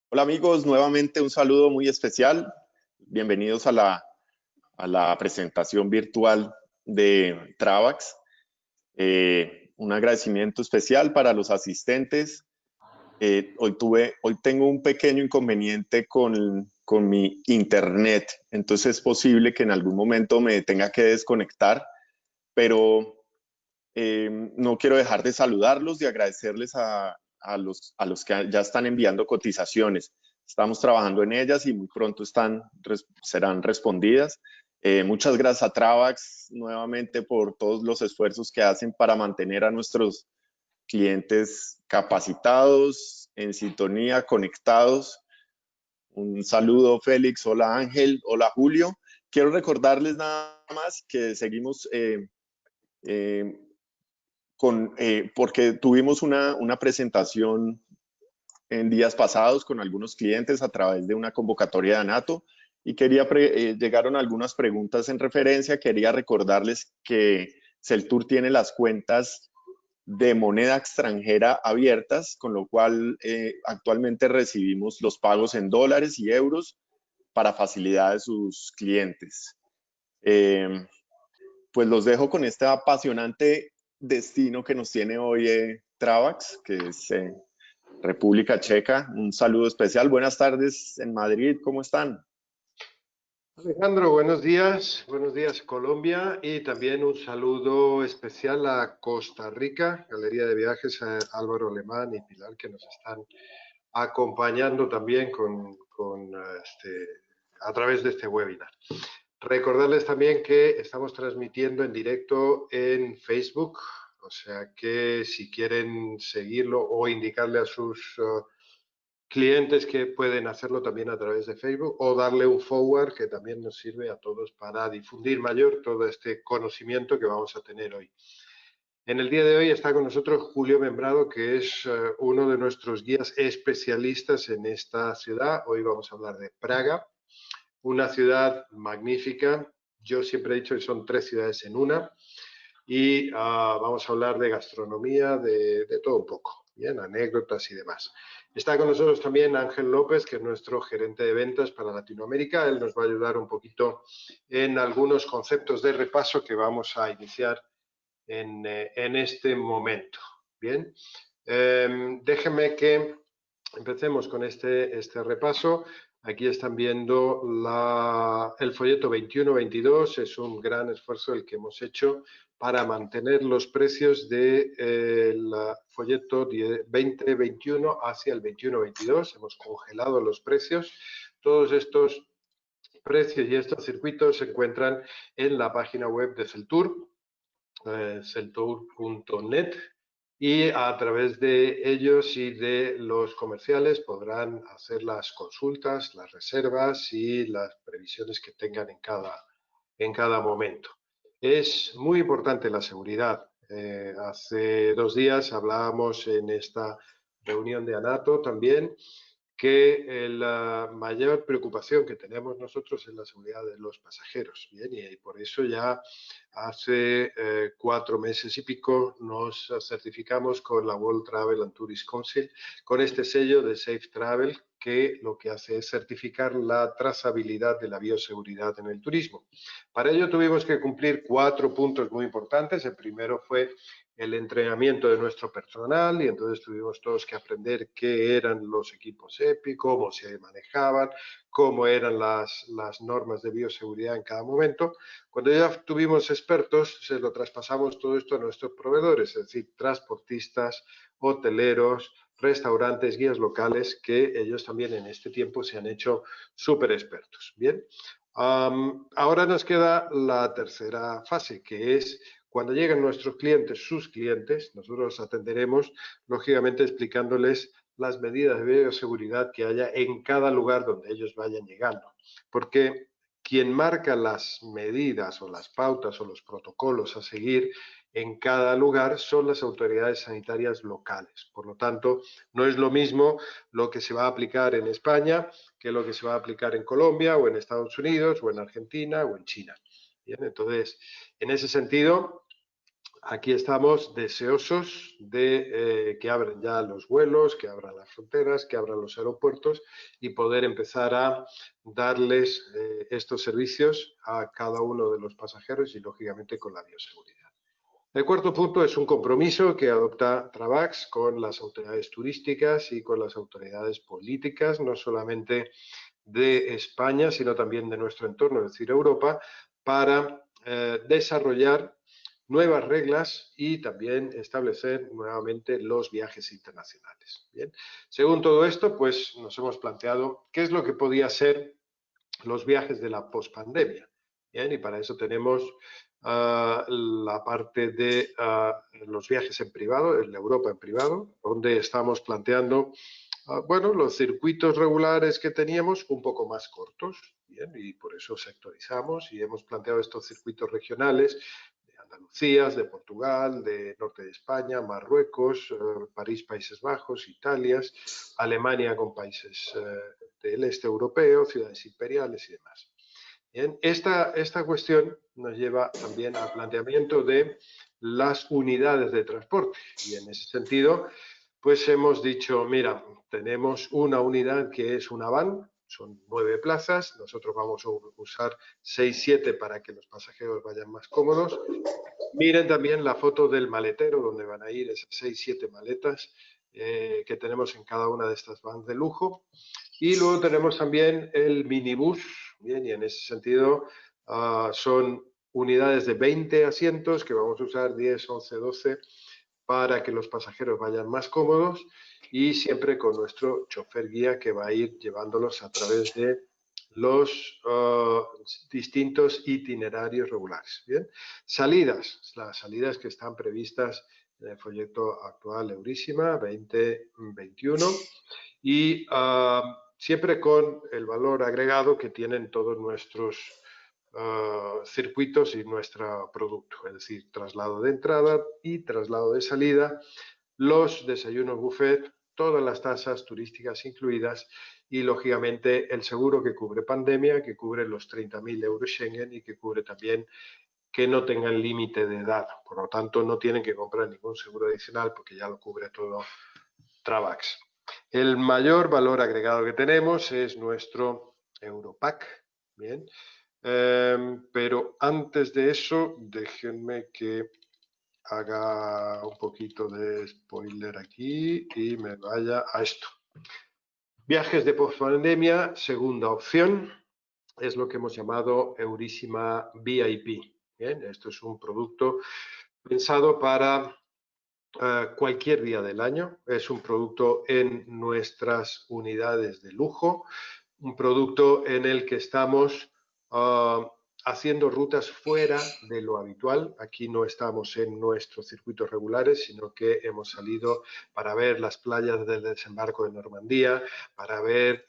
Hola amigos, nuevamente un saludo muy especial. Bienvenidos a la presentación virtual de Travax. Un agradecimiento especial para los asistentes. Hoy tengo un pequeño inconveniente con mi internet, entonces es posible que en algún momento me tenga que desconectar, pero no quiero dejar de saludarlos y agradecerles a los que ya están enviando cotizaciones. Estamos trabajando en ellas y muy pronto serán respondidas. Muchas gracias a Travax nuevamente por todos los esfuerzos que hacen para mantener a nuestros clientes capacitados, en sintonía, conectados. Un saludo, Félix. Hola, Ángel. Hola, Julio. Quiero recordarles nada más que seguimos eh, porque tuvimos una presentación en días pasados con algunos clientes a través de una convocatoria de ANATO y llegaron algunas preguntas en referencia. Quería recordarles que Celtur tiene las cuentas de moneda extranjera abiertas, con lo cual actualmente recibimos los pagos en dólares y euros para facilidad de sus clientes. Pues los dejo con este apasionante destino que nos tiene hoy Travax, que es República Checa. Un saludo especial. Buenas tardes en Madrid, ¿cómo están? Alejandro, buenos días Colombia y también un saludo especial a Costa Rica, Galería de Viajes, a Álvaro Alemán y Pilar que nos están acompañando también a través de este webinar. Recordarles también que estamos transmitiendo en directo en Facebook, o sea que si quieren seguirlo o indicarle a sus clientes que pueden hacerlo también a través de Facebook o darle un forward que también nos sirve a todos para difundir mayor todo este conocimiento que vamos a tener hoy. En el día de hoy está con nosotros Julio Membrado, que es uno de nuestros guías especialistas en esta ciudad. Hoy vamos a hablar de Praga, una ciudad magnífica. Yo siempre he dicho que son tres ciudades en una y vamos a hablar de gastronomía, de todo un poco, bien, anécdotas y demás. Está con nosotros también Ángel López, que es nuestro gerente de ventas para Latinoamérica. Él nos va a ayudar un poquito en algunos conceptos de repaso que vamos a iniciar en este momento. Bien, déjenme que empecemos con este repaso. Aquí están viendo el folleto 21-22, es un gran esfuerzo el que hemos hecho para mantener los precios del folleto 20-21 hacia el 21-22. Hemos congelado los precios. Todos estos precios y estos circuitos se encuentran en la página web de Celtur, celtur.net, y a través de ellos y de los comerciales podrán hacer las consultas, las reservas y las previsiones que tengan en cada momento. Es muy importante la seguridad. Hace 2 días hablábamos en esta reunión de ANATO también que la mayor preocupación que tenemos nosotros es la seguridad de los pasajeros. Bien, y por eso ya hace 4 meses y pico nos certificamos con la World Travel and Tourist Council, con este sello de Safe Travel, que lo que hace es certificar la trazabilidad de la bioseguridad en el turismo. Para ello tuvimos que cumplir 4 puntos muy importantes. El primero fue el entrenamiento de nuestro personal y entonces tuvimos todos que aprender qué eran los equipos EPI, cómo se manejaban, cómo eran las normas de bioseguridad en cada momento. Cuando ya tuvimos expertos, se lo traspasamos todo esto a nuestros proveedores, es decir, transportistas, hoteleros, restaurantes, guías locales, que ellos también en este tiempo se han hecho súper expertos. Bien, ahora nos queda la tercera fase, que es cuando lleguen nuestros clientes, sus clientes, nosotros los atenderemos, lógicamente explicándoles las medidas de bioseguridad que haya en cada lugar donde ellos vayan llegando. Porque quien marca las medidas o las pautas o los protocolos a seguir en cada lugar son las autoridades sanitarias locales. Por lo tanto, no es lo mismo lo que se va a aplicar en España que lo que se va a aplicar en Colombia o en Estados Unidos o en Argentina o en China. Bien, entonces, en ese sentido, aquí estamos deseosos de que abran ya los vuelos, que abran las fronteras, que abran los aeropuertos y poder empezar a darles estos servicios a cada uno de los pasajeros y, lógicamente, con la bioseguridad. El cuarto punto es un compromiso que adopta Travax con las autoridades turísticas y con las autoridades políticas, no solamente de España, sino también de nuestro entorno, es decir, Europa, para desarrollar nuevas reglas y también establecer nuevamente los viajes internacionales. Bien, según todo esto, pues nos hemos planteado qué es lo que podía ser los viajes de la pospandemia. Bien, y para eso tenemos la parte de los viajes en privado, en Europa en privado, donde estamos planteando bueno, los circuitos regulares que teníamos un poco más cortos, bien, y por eso sectorizamos y hemos planteado estos circuitos regionales de Andalucía, de Portugal, de norte de España, Marruecos, París, Países Bajos, Italia, Alemania con países del este europeo, ciudades imperiales y demás. Bien, esta cuestión nos lleva también al planteamiento de las unidades de transporte y en ese sentido pues hemos dicho, mira, tenemos una unidad que es una van, son 9 plazas, nosotros vamos a usar 6, 7 para que los pasajeros vayan más cómodos. Miren también la foto del maletero donde van a ir esas 6, 7 maletas que tenemos en cada una de estas vans de lujo. Y luego tenemos también el minibús, bien, y en ese sentido son unidades de 20 asientos que vamos a usar 10, 11, 12 para que los pasajeros vayan más cómodos y siempre con nuestro chofer guía que va a ir llevándolos a través de los distintos itinerarios regulares. Bien, salidas, las salidas que están previstas en el folleto actual Eurísima 2021 y siempre con el valor agregado que tienen todos nuestros circuitos y nuestro producto, es decir, traslado de entrada y traslado de salida, los desayunos buffet, todas las tasas turísticas incluidas y, lógicamente, el seguro que cubre pandemia, que cubre los 30.000 euros Schengen y que cubre también que no tengan límite de edad. Por lo tanto, no tienen que comprar ningún seguro adicional porque ya lo cubre todo Travax. El mayor valor agregado que tenemos es nuestro Europack. Bien. Pero antes de eso, déjenme que haga un poquito de spoiler aquí y me vaya a esto. Viajes de postpandemia, segunda opción, es lo que hemos llamado Eurísima VIP. Bien, esto es un producto pensado para cualquier día del año. Es un producto en nuestras unidades de lujo, un producto en el que estamos haciendo rutas fuera de lo habitual. Aquí no estamos en nuestros circuitos regulares, sino que hemos salido para ver las playas del desembarco de Normandía, para ver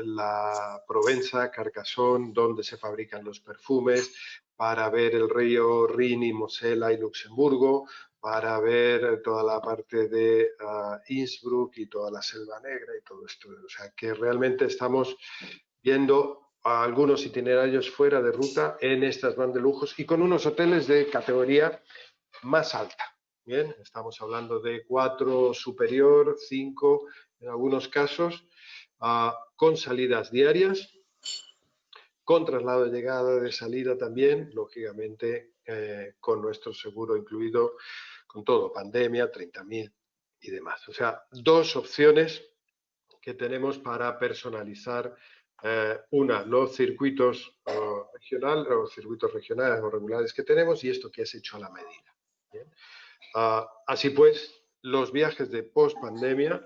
la Provenza, Carcassonne, donde se fabrican los perfumes, para ver el río Rin y Mosela y Luxemburgo, para ver toda la parte de Innsbruck y toda la Selva Negra y todo esto. O sea, que realmente estamos viendo algunos itinerarios fuera de ruta en estas van de lujos y con unos hoteles de categoría más alta. Bien, estamos hablando de 4 superior, 5 en algunos casos, con salidas diarias, con traslado de llegada, de salida también, lógicamente con nuestro seguro incluido, con todo, pandemia, 30.000 y demás. O sea, dos opciones que tenemos para personalizar una, los circuitos regionales, los circuitos regionales o regulares que tenemos y esto que es hecho a la medida. ¿Bien? Así pues, los viajes de post-pandemia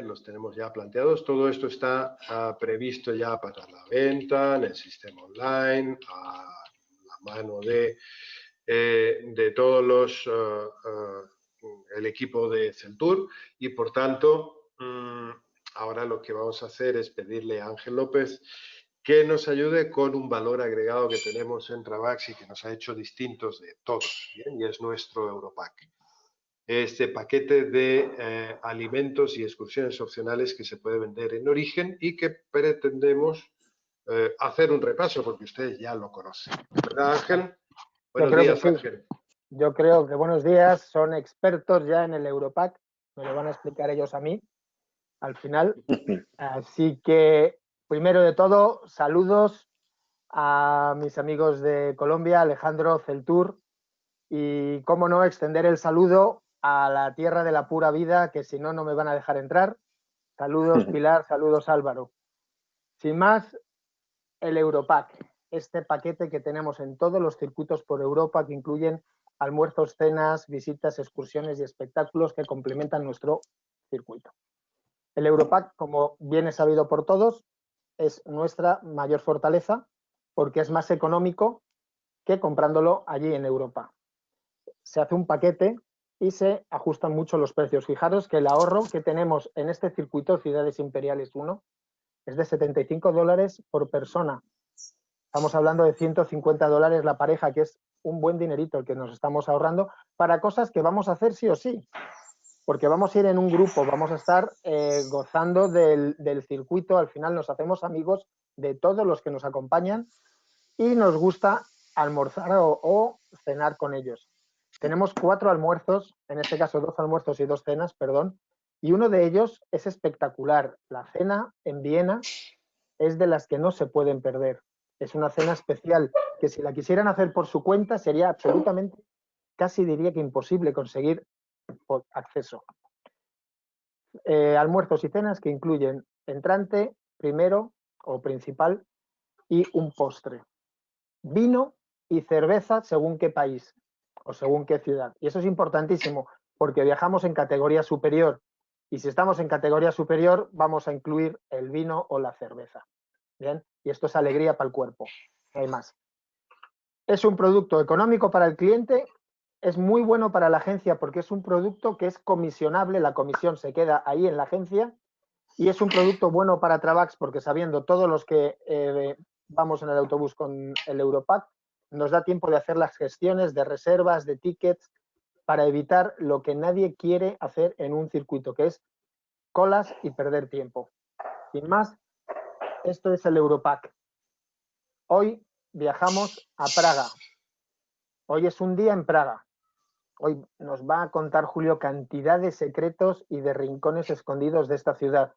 los tenemos ya planteados. Todo esto está previsto ya para la venta en el sistema online, a la mano de todos los el equipo de Centur y por tanto ahora lo que vamos a hacer es pedirle a Ángel López que nos ayude con un valor agregado que tenemos en Travax y que nos ha hecho distintos de todos, ¿bien? Y es nuestro Europack. Este paquete de alimentos y excursiones opcionales que se puede vender en origen y que pretendemos hacer un repaso porque ustedes ya lo conocen. ¿Verdad, Ángel? Yo Buenos creo que días, sí. Ángel. Yo creo que buenos días, son expertos ya en el Europack, me lo van a explicar ellos a mí al final. Así que, primero de todo, saludos a mis amigos de Colombia, Alejandro, Celtur, y cómo no extender el saludo a la tierra de la pura vida, que si no, no me van a dejar entrar. Saludos Pilar, saludos Álvaro. Sin más, el Europack, este paquete que tenemos en todos los circuitos por Europa, que incluyen almuerzos, cenas, visitas, excursiones y espectáculos que complementan nuestro circuito. El Europack, como bien es sabido por todos, es nuestra mayor fortaleza porque es más económico que comprándolo allí en Europa. Se hace un paquete y se ajustan mucho los precios. Fijaros que el ahorro que tenemos en este circuito Ciudades Imperiales 1 es de $75 por persona. Estamos hablando de $150 la pareja, que es un buen dinerito el que nos estamos ahorrando para cosas que vamos a hacer sí o sí. Porque vamos a ir en un grupo, vamos a estar gozando del circuito, al final nos hacemos amigos de todos los que nos acompañan y nos gusta almorzar o cenar con ellos. Tenemos 4 almuerzos, en este caso 2 almuerzos y 2 cenas, perdón, y uno de ellos es espectacular. La cena en Viena es de las que no se pueden perder. Es una cena especial que si la quisieran hacer por su cuenta sería absolutamente, casi diría que imposible conseguir acceso. Almuerzos y cenas que incluyen entrante, primero o principal y un postre. Vino y cerveza según qué país o según qué ciudad. Y eso es importantísimo porque viajamos en categoría superior y si estamos en categoría superior vamos a incluir el vino o la cerveza. Bien, y esto es alegría para el cuerpo, no hay más. Es un producto económico para el cliente, es muy bueno para la agencia porque es un producto que es comisionable, la comisión se queda ahí en la agencia, y es un producto bueno para Travax porque sabiendo todos los que vamos en el autobús con el Europack, nos da tiempo de hacer las gestiones de reservas, de tickets, para evitar lo que nadie quiere hacer en un circuito, que es colas y perder tiempo. Sin más, esto es el Europack. Hoy viajamos a Praga. Hoy es un día en Praga. Hoy nos va a contar Julio cantidad de secretos y de rincones escondidos de esta ciudad.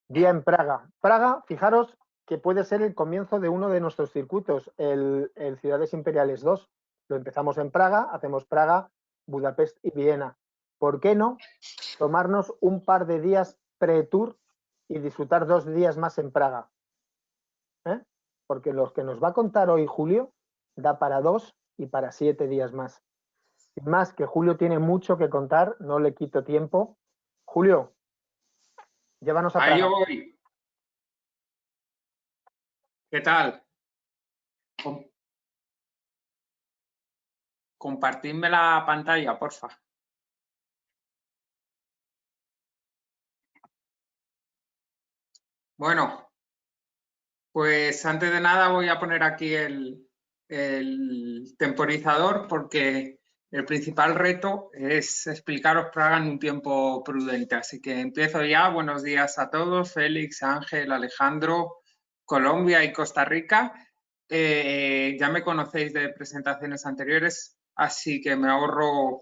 Día en Praga. Praga, fijaros que puede ser el comienzo de uno de nuestros circuitos, el Ciudades Imperiales 2. Lo empezamos en Praga, hacemos Praga, Budapest y Viena. ¿Por qué no tomarnos un par de días pre-tour y disfrutar 2 días más en Praga? Porque los que nos va a contar hoy Julio da para 2 y para 7 días más. Sin más, que Julio tiene mucho que contar, no le quito tiempo. Julio, llévanos a Praga. Ahí yo voy. ¿Qué tal? Compartidme la pantalla, porfa. Bueno, pues antes de nada voy a poner aquí el temporizador porque el principal reto es explicaros Praga en un tiempo prudente. Así que empiezo ya. Buenos días a todos. Félix, Ángel, Alejandro, Colombia y Costa Rica. Ya me conocéis de presentaciones anteriores, así que me ahorro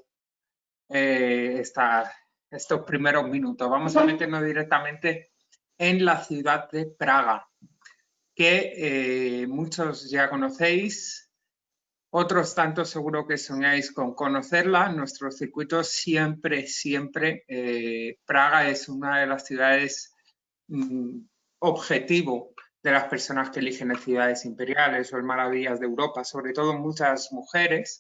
estos primeros minutos. Vamos a meternos directamente en la ciudad de Praga, que muchos ya conocéis, otros tantos seguro que soñáis con conocerla. Nuestro circuito siempre, Praga es una de las ciudades objetivo de las personas que eligen en ciudades imperiales o en maravillas de Europa, sobre todo muchas mujeres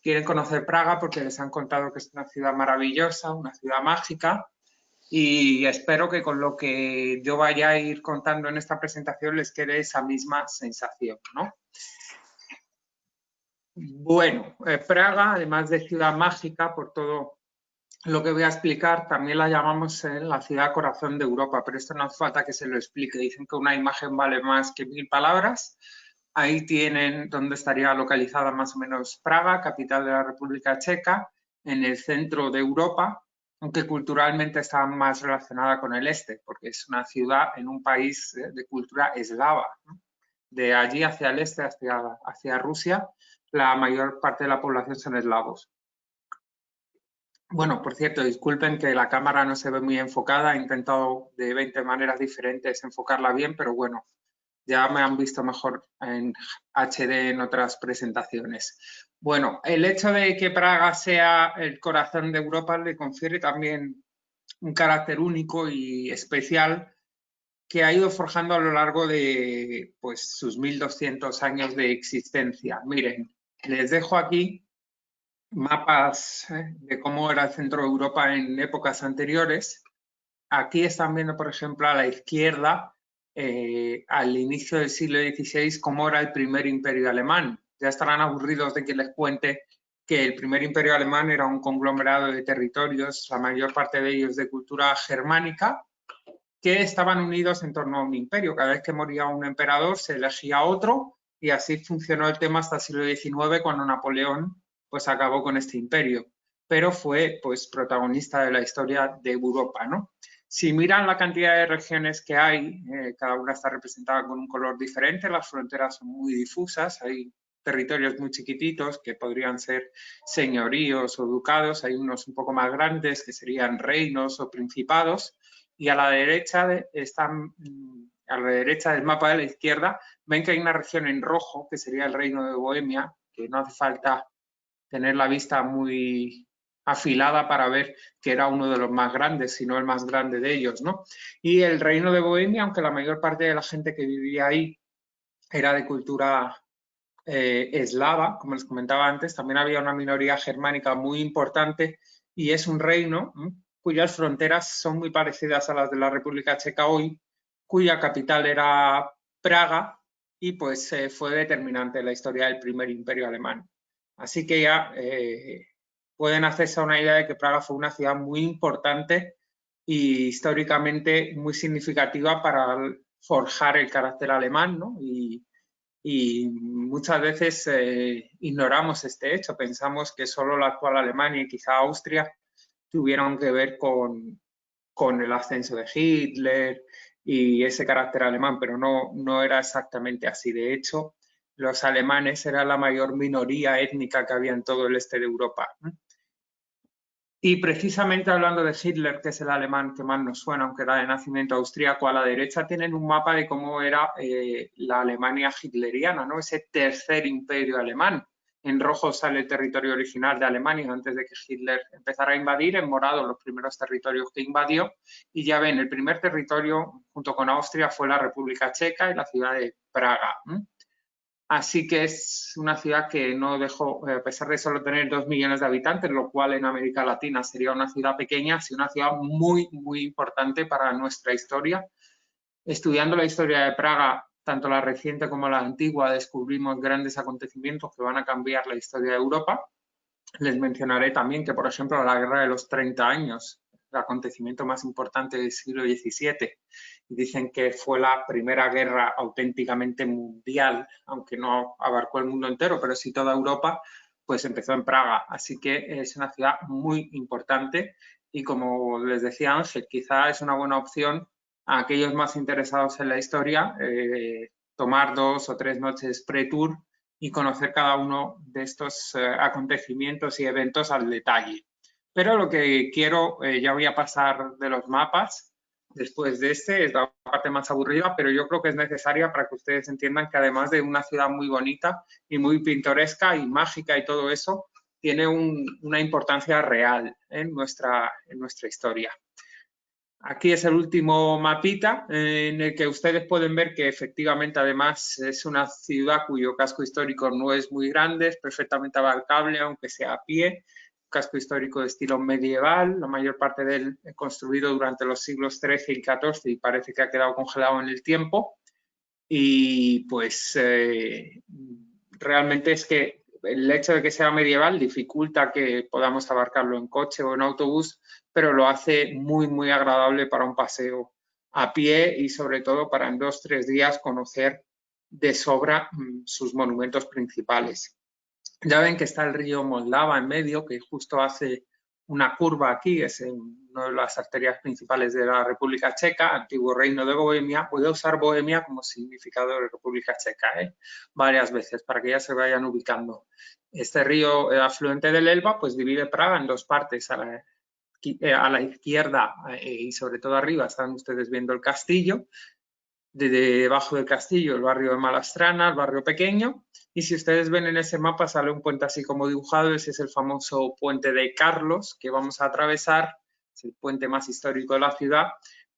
quieren conocer Praga porque les han contado que es una ciudad maravillosa, una ciudad mágica, y espero que con lo que yo vaya a ir contando en esta presentación les quede esa misma sensación, ¿no? Bueno, Praga, además de ciudad mágica, por todo lo que voy a explicar, también la llamamos la ciudad corazón de Europa, pero esto no hace falta que se lo explique. Dicen que una imagen vale más que 1000 palabras. Ahí tienen donde estaría localizada más o menos Praga, capital de la República Checa, en el centro de Europa, aunque culturalmente está más relacionada con el este, porque es una ciudad en un país de cultura eslava, ¿no? De allí hacia el este, hacia Rusia, la mayor parte de la población son eslavos. Bueno, por cierto, disculpen que la cámara no se ve muy enfocada, he intentado de 20 maneras diferentes enfocarla bien, pero bueno, ya me han visto mejor en HD en otras presentaciones. Bueno, el hecho de que Praga sea el corazón de Europa le confiere también un carácter único y especial que ha ido forjando a lo largo de pues, sus 1200 años de existencia. Miren, les dejo aquí mapas de cómo era el centro de Europa en épocas anteriores. Aquí están viendo, por ejemplo, a la izquierda, al inicio del siglo XVI, cómo era el primer imperio alemán. Ya estarán aburridos de que les cuente que el primer imperio alemán era un conglomerado de territorios, la mayor parte de ellos de cultura germánica, que estaban unidos en torno a un imperio. Cada vez que moría un emperador se elegía otro y así funcionó el tema hasta el siglo XIX, cuando Napoleón pues acabó con este imperio, pero fue pues protagonista de la historia de Europa, ¿no? Si miran la cantidad de regiones que hay, cada una está representada con un color diferente, las fronteras son muy difusas, hay territorios muy chiquititos que podrían ser señoríos o ducados, hay unos un poco más grandes que serían reinos o principados, y a la derecha del mapa de la izquierda ven que hay una región en rojo que sería el Reino de Bohemia, que no hace falta tener la vista muy afilada para ver que era uno de los más grandes, si no el más grande de ellos, ¿no? Y el Reino de Bohemia, aunque la mayor parte de la gente que vivía ahí era de cultura eslava, como les comentaba antes, también había una minoría germánica muy importante y es un reino cuyas fronteras son muy parecidas a las de la República Checa hoy, cuya capital era Praga y pues fue determinante en la historia del primer imperio alemán. Así que ya pueden hacerse una idea de que Praga fue una ciudad muy importante y históricamente muy significativa para forjar el carácter alemán, ¿no? Y muchas veces ignoramos este hecho, pensamos que solo la actual Alemania y quizá Austria tuvieron que ver con el ascenso de Hitler y ese carácter alemán, pero no era exactamente así. De hecho, los alemanes eran la mayor minoría étnica que había en todo el este de Europa. Y precisamente hablando de Hitler, que es el alemán que más nos suena, aunque era de nacimiento austríaco, a la derecha tienen un mapa de cómo era la Alemania hitleriana, ¿no? Ese tercer imperio alemán. En rojo sale el territorio original de Alemania antes de que Hitler empezara a invadir, en morado los primeros territorios que invadió, y ya ven, el primer territorio junto con Austria fue la República Checa y la ciudad de Praga. Así que es una ciudad que no dejó, a pesar de solo tener 2 millones de habitantes, lo cual en América Latina sería una ciudad pequeña, sí una ciudad muy, muy importante para nuestra historia. Estudiando la historia de Praga, tanto la reciente como la antigua, descubrimos grandes acontecimientos que van a cambiar la historia de Europa. Les mencionaré también que, por ejemplo, la Guerra de los 30 años, el acontecimiento más importante del siglo XVII, y dicen que fue la primera guerra auténticamente mundial, aunque no abarcó el mundo entero, pero sí toda Europa, pues empezó en Praga. Así que es una ciudad muy importante y, como les decía Ángel, quizá es una buena opción a aquellos más interesados en la historia tomar 2 o 3 noches pre-tour y conocer cada uno de estos acontecimientos y eventos al detalle. Pero lo que quiero, ya voy a pasar de los mapas, después de este, es la parte más aburrida, pero yo creo que es necesaria para que ustedes entiendan que además de una ciudad muy bonita y muy pintoresca y mágica y todo eso, tiene una importancia real en nuestra historia. Aquí es el último mapita en el que ustedes pueden ver que efectivamente además es una ciudad cuyo casco histórico no es muy grande, es perfectamente abarcable aunque sea a pie, casco histórico de estilo medieval, la mayor parte de él construido durante los siglos XIII y XIV y parece que ha quedado congelado en el tiempo y pues realmente es que el hecho de que sea medieval dificulta que podamos abarcarlo en coche o en autobús, pero lo hace muy, muy agradable para un paseo a pie y sobre todo para en 2 o 3 días conocer de sobra sus monumentos principales. Ya ven que está el río Moldava en medio, que justo hace una curva aquí, es una de las arterias principales de la República Checa, antiguo Reino de Bohemia. Voy a usar Bohemia como significado de República Checa, varias veces para que ya se vayan ubicando. Este río afluente del Elba pues divide Praga en dos partes. A la izquierda y sobre todo arriba están ustedes viendo el castillo. Debajo del castillo el barrio de Malastrana, el barrio pequeño, y si ustedes ven en ese mapa sale un puente así como dibujado. Ese es el famoso puente de Carlos que vamos a atravesar, es el puente más histórico de la ciudad,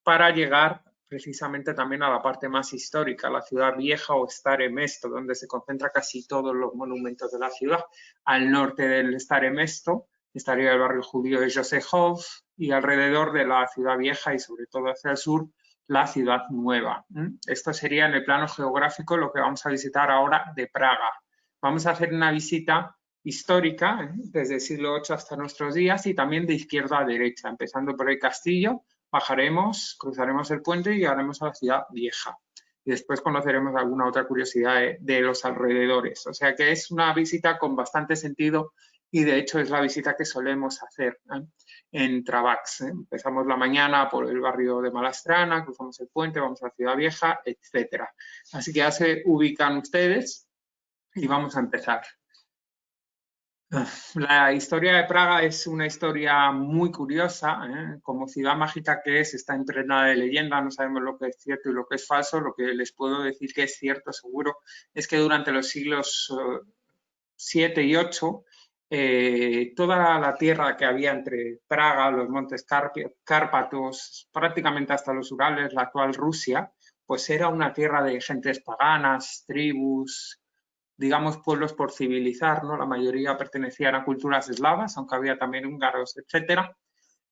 para llegar precisamente también a la parte más histórica, la ciudad vieja o Stare Mesto, donde se concentra casi todos los monumentos de la ciudad. Al norte del Stare Mesto estaría el barrio judío de Josefov y alrededor de la ciudad vieja y sobre todo hacia el sur la ciudad nueva. Esto sería en el plano geográfico lo que vamos a visitar ahora de Praga. Vamos a hacer una visita histórica desde el siglo VIII hasta nuestros días y también de izquierda a derecha, empezando por el castillo, bajaremos, cruzaremos el puente y llegaremos a la ciudad vieja. Y después conoceremos alguna otra curiosidad de los alrededores. O sea que es una visita con bastante sentido y de hecho es la visita que solemos hacer en Travax. Empezamos la mañana por el barrio de Malastrana, cruzamos el puente, vamos a la ciudad vieja, etc. Así que ya se ubican ustedes y vamos a empezar. La historia de Praga es una historia muy curiosa, como ciudad mágica que es, está impregnada de leyenda, no sabemos lo que es cierto y lo que es falso. Lo que les puedo decir que es cierto seguro es que durante los siglos 7 y 8 toda la tierra que había entre Praga, los montes Cárpatos, prácticamente hasta los Urales, la actual Rusia, pues era una tierra de gentes paganas, tribus, digamos pueblos por civilizar, ¿no? La mayoría pertenecían a culturas eslavas, aunque había también húngaros, etcétera.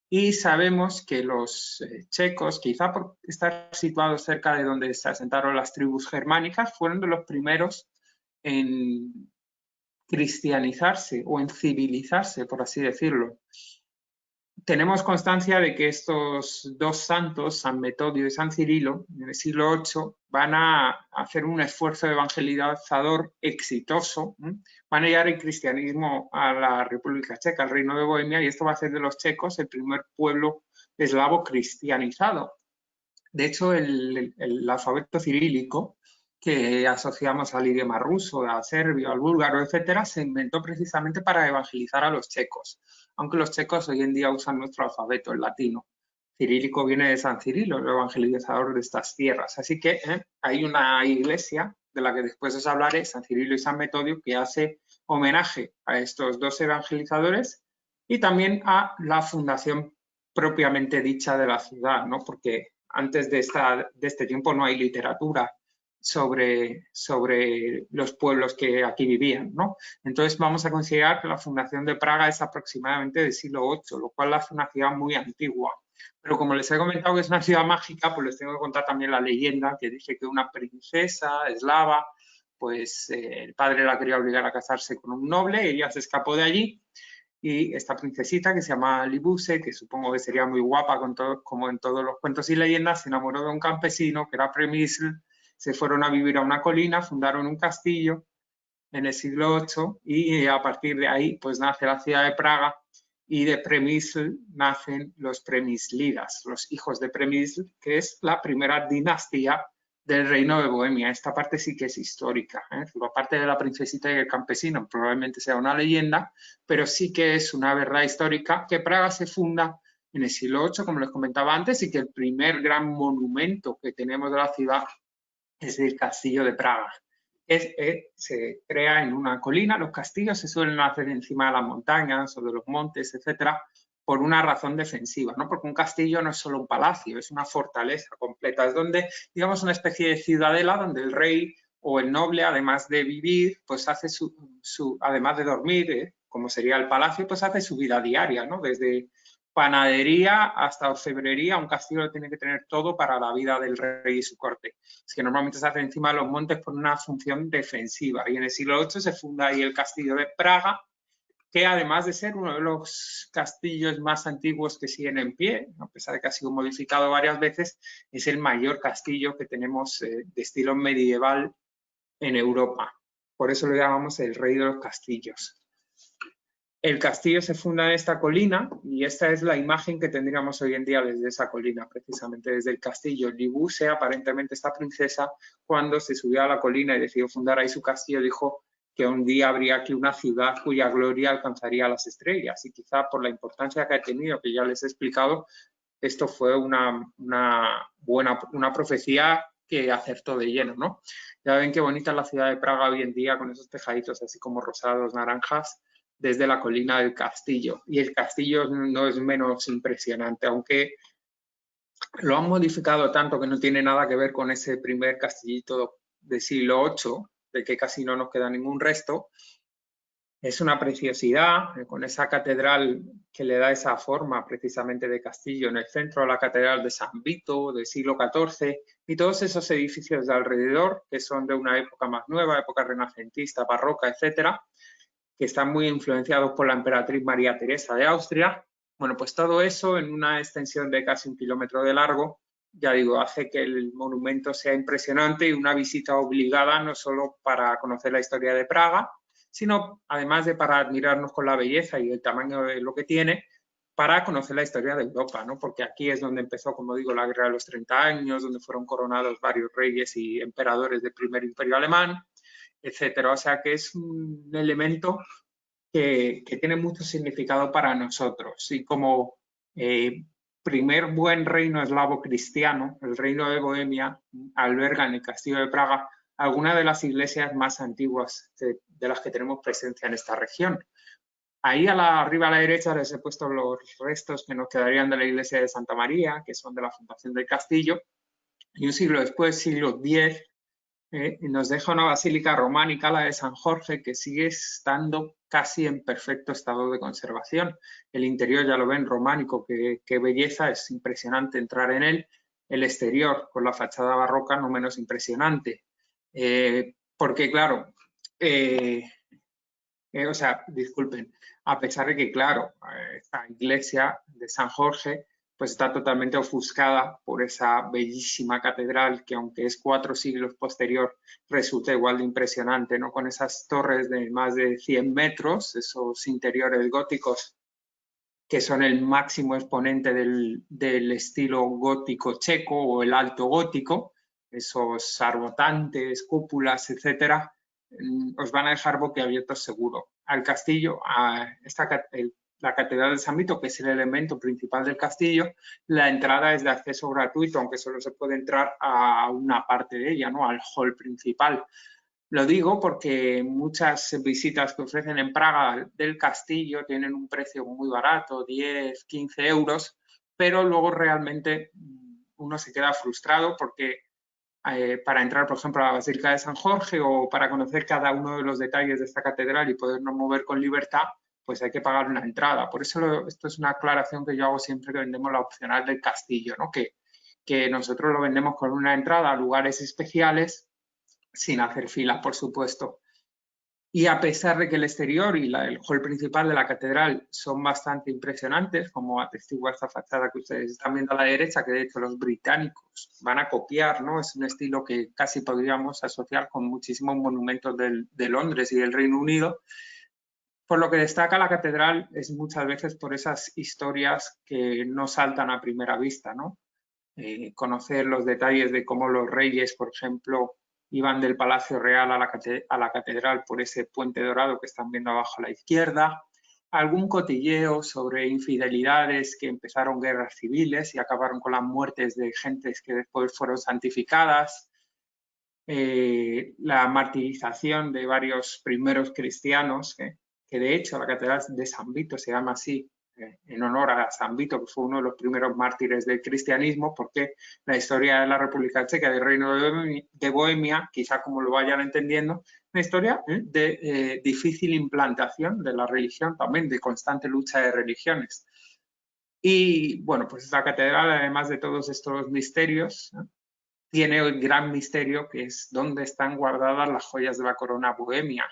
Y sabemos que los checos, quizá por estar situados cerca de donde se asentaron las tribus germánicas, fueron de los primeros en cristianizarse o en civilizarse, por así decirlo. Tenemos constancia de que estos dos santos, San Metodio y San Cirilo, en el siglo VIII, van a hacer un esfuerzo evangelizador exitoso, van a llevar el cristianismo a la República Checa, al Reino de Bohemia, y esto va a hacer de los checos el primer pueblo eslavo cristianizado. De hecho, el alfabeto cirílico, que asociamos al idioma ruso, al serbio, al búlgaro, etcétera, se inventó precisamente para evangelizar a los checos, aunque los checos hoy en día usan nuestro alfabeto, el latino. Cirílico viene de San Cirilo, el evangelizador de estas tierras. Así que hay una iglesia de la que después os hablaré, San Cirilo y San Metodio, que hace homenaje a estos dos evangelizadores y también a la fundación propiamente dicha de la ciudad, ¿no? Porque antes de este tiempo no hay literatura sobre los pueblos que aquí vivían, ¿no? Entonces vamos a considerar que la fundación de Praga es aproximadamente del siglo VIII, lo cual la hace una ciudad muy antigua. Pero como les he comentado que es una ciudad mágica, pues les tengo que contar también la leyenda que dice que una princesa eslava, pues el padre la quería obligar a casarse con un noble, ella se escapó de allí y esta princesita que se llama Libuse, que supongo que sería muy guapa como en todos los cuentos y leyendas, se enamoró de un campesino que era Přemysl. Se fueron a vivir a una colina, fundaron un castillo en el siglo VIII y a partir de ahí pues nace la ciudad de Praga y de Přemysl nacen los Přemyslidas, los hijos de Přemysl, que es la primera dinastía del Reino de Bohemia. Esta parte sí que es histórica, la parte de la princesita y el campesino probablemente sea una leyenda, pero sí que es una verdad histórica que Praga se funda en el siglo VIII, como les comentaba antes, y que el primer gran monumento que tenemos de la ciudad es el castillo de Praga. Se crea en una colina. Los castillos se suelen hacer encima de las montañas o de los montes, etcétera, por una razón defensiva, ¿no? Porque un castillo no es solo un palacio, es una fortaleza completa. Es donde, digamos, una especie de ciudadela donde el rey o el noble, además de vivir, pues hace además de dormir, como sería el palacio, pues hace su vida diaria, ¿no? Desde panadería hasta orfebrería, un castillo tiene que tener todo para la vida del rey y su corte. Es que normalmente se hace encima de los montes por una función defensiva. Y en el siglo VIII se funda ahí el castillo de Praga, que además de ser uno de los castillos más antiguos que siguen en pie, a pesar de que ha sido modificado varias veces, es el mayor castillo que tenemos de estilo medieval en Europa. Por eso lo llamamos el rey de los castillos. El castillo se funda en esta colina y esta es la imagen que tendríamos hoy en día desde esa colina, precisamente desde el castillo. Libuse, aparentemente esta princesa, cuando se subió a la colina y decidió fundar ahí su castillo, dijo que un día habría aquí una ciudad cuya gloria alcanzaría las estrellas, y quizá por la importancia que ha tenido, que ya les he explicado, esto fue una profecía que acertó de lleno, ¿no? Ya ven qué bonita es la ciudad de Praga hoy en día, con esos tejaditos así como rosados, naranjas, desde la colina del castillo. Y el castillo no es menos impresionante, aunque lo han modificado tanto que no tiene nada que ver con ese primer castillito del siglo VIII, de que casi no nos queda ningún resto. Es una preciosidad, con esa catedral que le da esa forma precisamente de castillo en el centro, la catedral de San Vito del siglo XIV, y todos esos edificios de alrededor, que son de una época más nueva, época renacentista, barroca, etcétera, que están muy influenciados por la emperatriz María Teresa de Austria. Bueno, pues todo eso en una extensión de casi 1 kilómetro de largo, ya digo, hace que el monumento sea impresionante y una visita obligada, no solo para conocer la historia de Praga, sino además de para admirarnos con la belleza y el tamaño de lo que tiene, para conocer la historia de Europa, ¿no? Porque aquí es donde empezó, como digo, la Guerra de los 30 años, donde fueron coronados varios reyes y emperadores del primer imperio alemán, etcétera. O sea que es un elemento que tiene mucho significado para nosotros. Y como primer buen reino eslavo cristiano, el reino de Bohemia alberga en el castillo de Praga algunas de las iglesias más antiguas de las que tenemos presencia en esta región. Ahí arriba a la derecha les he puesto los restos que nos quedarían de la iglesia de Santa María, que son de la fundación del castillo, y un siglo después, siglo X, nos deja una basílica románica, la de San Jorge, que sigue estando casi en perfecto estado de conservación. El interior ya lo ven, románico, qué belleza, es impresionante entrar en él. El exterior, con la fachada barroca, no menos impresionante. Porque, claro, o sea, disculpen, a pesar de que, claro, esta iglesia de San Jorge pues está totalmente ofuscada por esa bellísima catedral que, aunque es 4 siglos posterior, resulta igual de impresionante, ¿no? Con esas torres de más de 100 metros, esos interiores góticos que son el máximo exponente del estilo gótico checo o el alto gótico, esos arbotantes, cúpulas, etcétera, os van a dejar boquiabiertos seguro. Al castillo, la catedral de San Vito, que es el elemento principal del castillo, la entrada es de acceso gratuito, aunque solo se puede entrar a una parte de ella, ¿no? Al hall principal. Lo digo porque muchas visitas que ofrecen en Praga del castillo tienen un precio muy barato, 10, 15 euros, pero luego realmente uno se queda frustrado porque para entrar, por ejemplo, a la Basílica de San Jorge o para conocer cada uno de los detalles de esta catedral y podernos mover con libertad, pues hay que pagar una entrada. Por eso esto es una aclaración que yo hago siempre que vendemos la opcional del castillo, ¿no? Que nosotros lo vendemos con una entrada a lugares especiales, sin hacer fila, por supuesto. Y a pesar de que el exterior y el hall principal de la catedral son bastante impresionantes, como atestigua esta fachada que ustedes están viendo a la derecha, que de hecho los británicos van a copiar, ¿no? Es un estilo que casi podríamos asociar con muchísimos monumentos de Londres y del Reino Unido. Por lo que destaca la catedral es muchas veces por esas historias que no saltan a primera vista, ¿no? Conocer los detalles de cómo los reyes, por ejemplo, iban del Palacio Real a la catedral por ese puente dorado que están viendo abajo a la izquierda, algún cotilleo sobre infidelidades que empezaron guerras civiles y acabaron con las muertes de gentes que después fueron santificadas, la martirización de varios primeros cristianos, que de hecho la catedral de San Vito se llama así, en honor a San Vito, que fue uno de los primeros mártires del cristianismo, porque la historia de la República Checa, del Reino de Bohemia, quizá como lo vayan entendiendo, una historia de difícil implantación de la religión, también de constante lucha de religiones. Y bueno, pues esta catedral, además de todos estos misterios, tiene el gran misterio que es dónde están guardadas las joyas de la corona bohemia.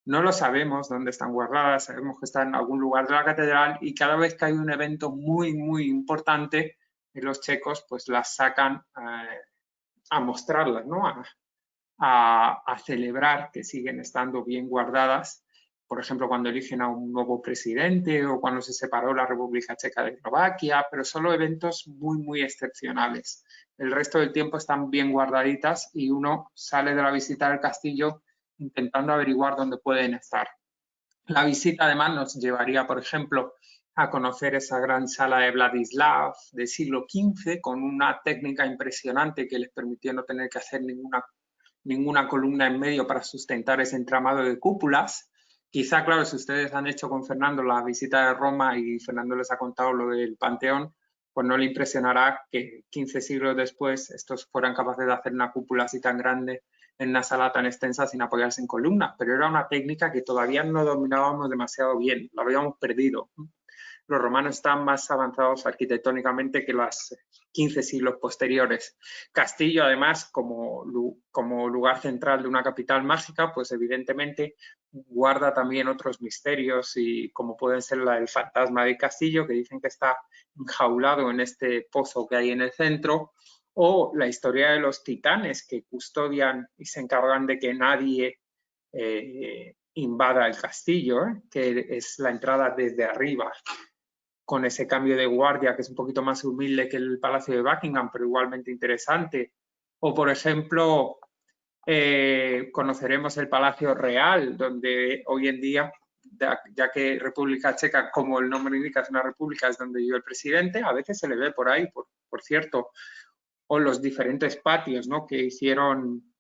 No lo sabemos dónde están guardadas, sabemos que están en algún lugar de la catedral y cada vez que hay un evento muy, muy importante, los checos pues las sacan a mostrarlas, ¿no? A celebrar que siguen estando bien guardadas por ejemplo, cuando eligen a un nuevo presidente o cuando se separó la República Checa de Eslovaquia, pero solo eventos muy, muy excepcionales. El resto del tiempo están bien guardaditas y uno sale de la visita del castillo intentando averiguar dónde pueden estar. La visita además nos llevaría, por ejemplo, a conocer esa gran sala de Vladislav del siglo XV con una técnica impresionante que les permitió no tener que hacer ninguna columna en medio para sustentar ese entramado de cúpulas. Quizá, claro, si ustedes han hecho con Fernando la visita de Roma y Fernando les ha contado lo del Panteón, pues no le impresionará que 15 siglos después estos fueran capaces de hacer una cúpula así tan grande en una sala tan extensa sin apoyarse en columnas, pero era una técnica que todavía no dominábamos demasiado bien, la habíamos perdido. Los romanos están más avanzados arquitectónicamente que los 15 siglos posteriores. Castillo, además, como lugar central de una capital mágica, pues evidentemente guarda también otros misterios, y como pueden ser el fantasma del castillo, que dicen que está enjaulado en este pozo que hay en el centro, o la historia de los titanes que custodian y se encargan de que nadie invada el castillo, que es la entrada desde arriba, con ese cambio de guardia que es un poquito más humilde que el Palacio de Buckingham, pero igualmente interesante. O, por ejemplo, conoceremos el Palacio Real, donde hoy en día, ya que República Checa, como el nombre indica, es una república, es donde vive el presidente, a veces se le ve por ahí, por cierto. O los diferentes patios, ¿no?, que hicieron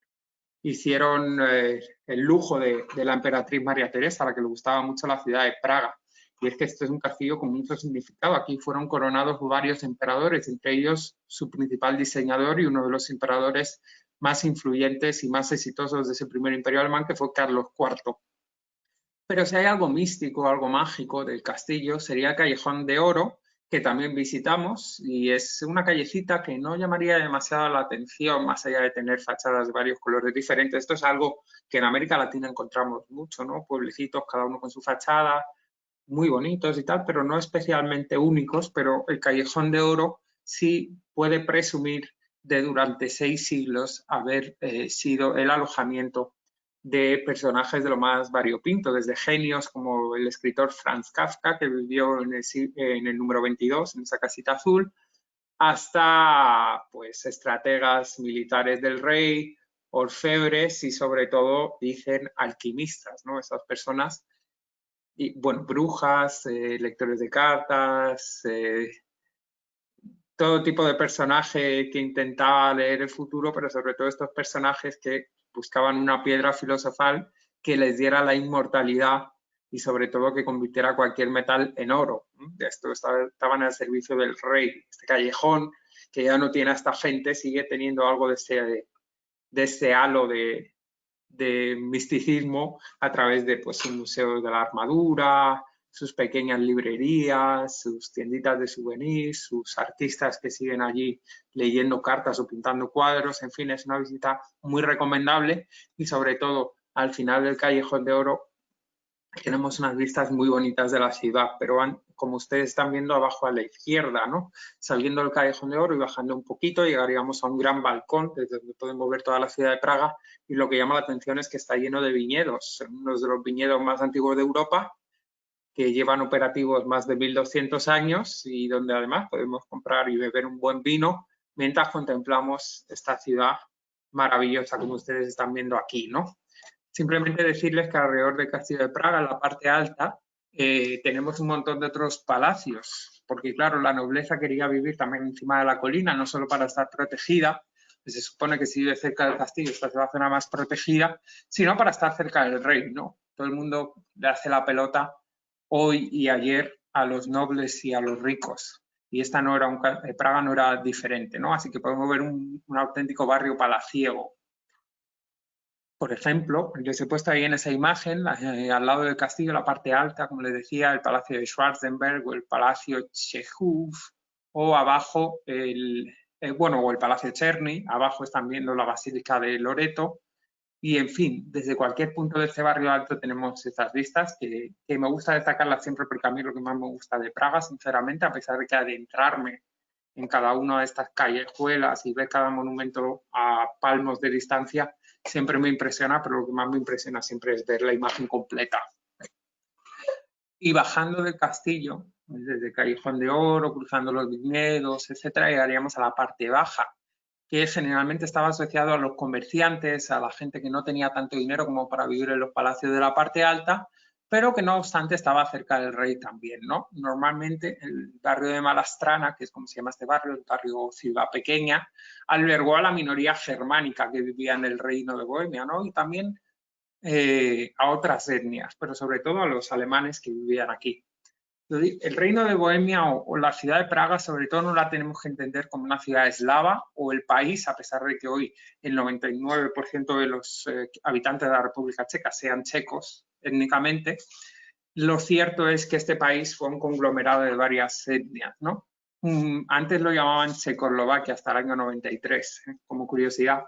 el lujo de la emperatriz María Teresa, a la que le gustaba mucho la ciudad de Praga. Y es que este es un castillo con mucho significado. Aquí fueron coronados varios emperadores, entre ellos su principal diseñador y uno de los emperadores más influyentes y más exitosos de ese primer imperio alemán, que fue Carlos IV. Pero si hay algo místico, algo mágico del castillo, sería el Callejón de Oro, que también visitamos, y es una callecita que no llamaría demasiado la atención, más allá de tener fachadas de varios colores diferentes. Esto es algo que en América Latina encontramos mucho, ¿no? Pueblecitos, cada uno con su fachada, muy bonitos y tal, pero no especialmente únicos. Pero el Callejón de Oro sí puede presumir de durante 6 siglos haber sido el alojamiento de personajes de lo más variopinto, desde genios como el escritor Franz Kafka, que vivió en el número 22, en esa casita azul, hasta pues estrategas militares del rey, orfebres y, sobre todo, dicen alquimistas, ¿no? Esas personas, y bueno, brujas, lectores de cartas, todo tipo de personaje que intentaba leer el futuro, pero sobre todo estos personajes que buscaban una piedra filosofal que les diera la inmortalidad y, sobre todo, que convirtiera cualquier metal en oro. Esto estaban al servicio del rey. Este callejón, que ya no tiene a esta gente, sigue teniendo algo de ese halo de misticismo a través de, pues, un museo de la armadura, sus pequeñas librerías, sus tienditas de souvenirs, sus artistas que siguen allí leyendo cartas o pintando cuadros. En fin, es una visita muy recomendable, y sobre todo al final del Callejón de Oro tenemos unas vistas muy bonitas de la ciudad, pero como ustedes están viendo abajo a la izquierda, ¿no? Saliendo del Callejón de Oro y bajando un poquito, llegaríamos a un gran balcón desde donde podemos ver toda la ciudad de Praga, y lo que llama la atención es que está lleno de viñedos, uno de los viñedos más antiguos de Europa, que llevan operativos más de 1200 años y donde además podemos comprar y beber un buen vino mientras contemplamos esta ciudad maravillosa, como ustedes están viendo aquí, ¿no? Simplemente decirles que alrededor del Castillo de Praga, en la parte alta, tenemos un montón de otros palacios, porque claro, la nobleza quería vivir también encima de la colina, no solo para estar protegida, se supone que si vive cerca del castillo esta es la zona más protegida, sino para estar cerca del rey, ¿no? Todo el mundo le hace la pelota hoy y ayer a los nobles y a los ricos, y esta no era Praga no era diferente, ¿no? Así que podemos ver un auténtico barrio palaciego. Por ejemplo, les he puesto ahí en esa imagen, al lado del castillo, la parte alta, como les decía, el Palacio de Schwarzenberg o el Palacio Chehov, o abajo el Palacio Cherny. Abajo están viendo la Basílica de Loreto. Y, en fin, desde cualquier punto de este barrio alto tenemos estas vistas que me gusta destacarlas siempre, porque a mí lo que más me gusta de Praga, sinceramente, a pesar de que adentrarme en cada una de estas callejuelas y ver cada monumento a palmos de distancia siempre me impresiona, pero lo que más me impresiona siempre es ver la imagen completa. y bajando del castillo, desde Callejón de Oro, cruzando los viñedos, etcétera, llegaríamos a la parte baja, que generalmente estaba asociado a los comerciantes, a la gente que no tenía tanto dinero como para vivir en los palacios de la parte alta, pero que no obstante estaba cerca del rey también, ¿no? Normalmente el barrio de Malastrana, que es como se llama este barrio, el barrio Ciudad Pequeña, albergó a la minoría germánica que vivía en el reino de Bohemia, ¿no? Y también a otras etnias, pero sobre todo a los alemanes que vivían aquí. El reino de Bohemia o la ciudad de Praga sobre todo no la tenemos que entender como una ciudad eslava o el país, a pesar de que hoy el 99% de los habitantes de la República Checa sean checos étnicamente. Lo cierto es que este país fue un conglomerado de varias etnias, ¿no? Antes lo llamaban Checoslovaquia hasta el año 93, como curiosidad.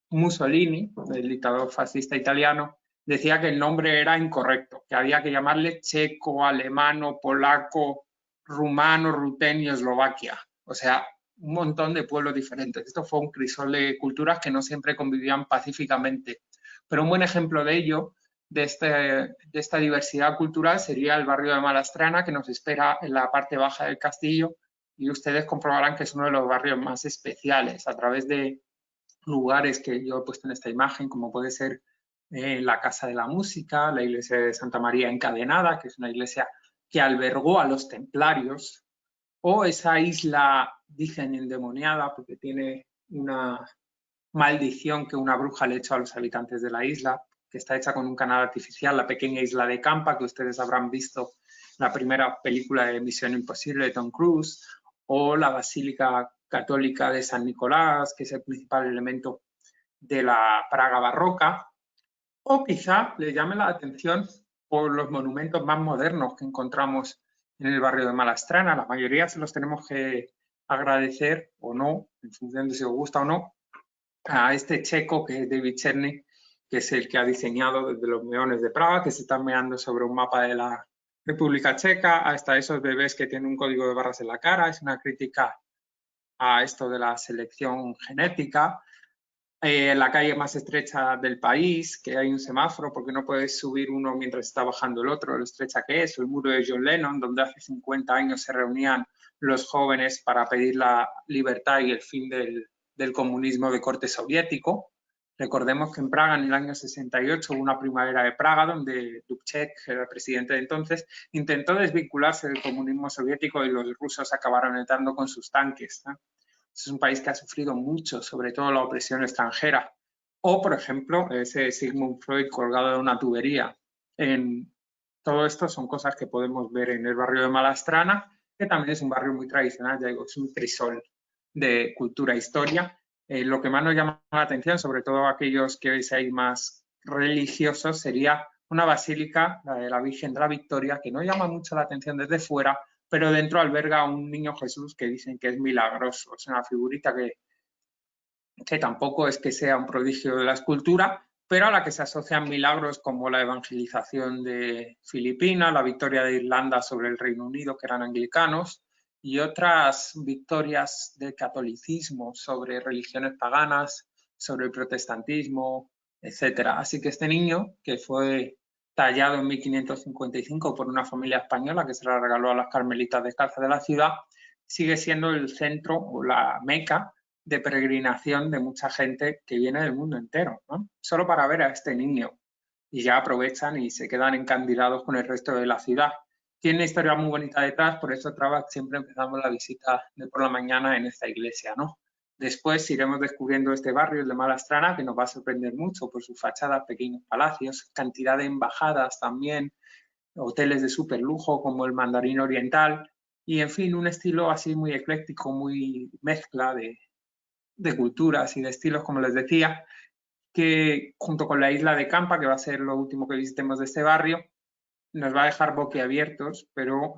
Mussolini, el dictador fascista italiano, decía que el nombre era incorrecto, que había que llamarle checo, alemano, polaco, rumano, rutenio, Eslovaquia. O sea, un montón de pueblos diferentes. Esto fue un crisol de culturas que no siempre convivían pacíficamente. Pero un buen ejemplo de ello, de esta diversidad cultural, sería el barrio de Malastrana, que nos espera en la parte baja del castillo, y ustedes comprobarán que es uno de los barrios más especiales, a través de lugares que yo he puesto en esta imagen, como puede ser la Casa de la Música, la iglesia de Santa María Encadenada, que es una iglesia que albergó a los templarios, o esa isla, dicen, endemoniada, porque tiene una maldición que una bruja le echó a los habitantes de la isla, que está hecha con un canal artificial, la pequeña isla de Campa, que ustedes habrán visto en la primera película de Misión Imposible de Tom Cruise, o la Basílica Católica de San Nicolás, que es el principal elemento de la Praga barroca, o quizá le llame la atención por los monumentos más modernos que encontramos en el barrio de Malastrana. La mayoría se los tenemos que agradecer o no, en función de si os gusta o no, a este checo que es David Černý, que es el que ha diseñado desde los meones de Praga, que se están meando sobre un mapa de la República Checa, hasta esos bebés que tienen un código de barras en la cara. Es una crítica a esto de la selección genética. La calle más estrecha del país, que hay un semáforo porque no puedes subir uno mientras está bajando el otro, lo estrecha que es, o el muro de John Lennon, donde hace 50 años se reunían los jóvenes para pedir la libertad y el fin del comunismo de corte soviético. Recordemos que en Praga, en el año 68, hubo una primavera de Praga donde Dubček, que era el presidente de entonces, intentó desvincularse del comunismo soviético y los rusos acabaron entrando con sus tanques, ¿no? Es un país que ha sufrido mucho, sobre todo la opresión extranjera. O, por ejemplo, ese Sigmund Freud colgado de una tubería. Todo esto son cosas que podemos ver en el barrio de Malastrana, que también es un barrio muy tradicional, ya digo, es un crisol de cultura e historia. Lo que más nos llama la atención, sobre todo aquellos que seáis más religiosos, sería una basílica, la de la Virgen de la Victoria, que no llama mucho la atención desde fuera, pero dentro alberga a un niño Jesús que dicen que es milagroso. Es una figurita que tampoco es que sea un prodigio de la escultura, pero a la que se asocian milagros como la evangelización de Filipinas, la victoria de Irlanda sobre el Reino Unido, que eran anglicanos, y otras victorias del catolicismo sobre religiones paganas, sobre el protestantismo, etc. Así que este niño, que fue tallado en 1555 por una familia española que se la regaló a las carmelitas descalzas de la ciudad, sigue siendo el centro o la meca de peregrinación de mucha gente que viene del mundo entero, ¿no? Solo para ver a este niño, y ya aprovechan y se quedan encandilados con el resto de la ciudad. Tiene una historia muy bonita detrás, por eso Trabac siempre empezamos la visita de por la mañana en esta iglesia, ¿no? Después iremos descubriendo este barrio, el de Malastrana, que nos va a sorprender mucho por sus fachadas, pequeños palacios, cantidad de embajadas también, hoteles de súper lujo como el Mandarín Oriental, y en fin, un estilo así muy ecléctico, muy mezcla de culturas y de estilos, como les decía, que junto con la isla de Campa, que va a ser lo último que visitemos de este barrio, nos va a dejar boquiabiertos, pero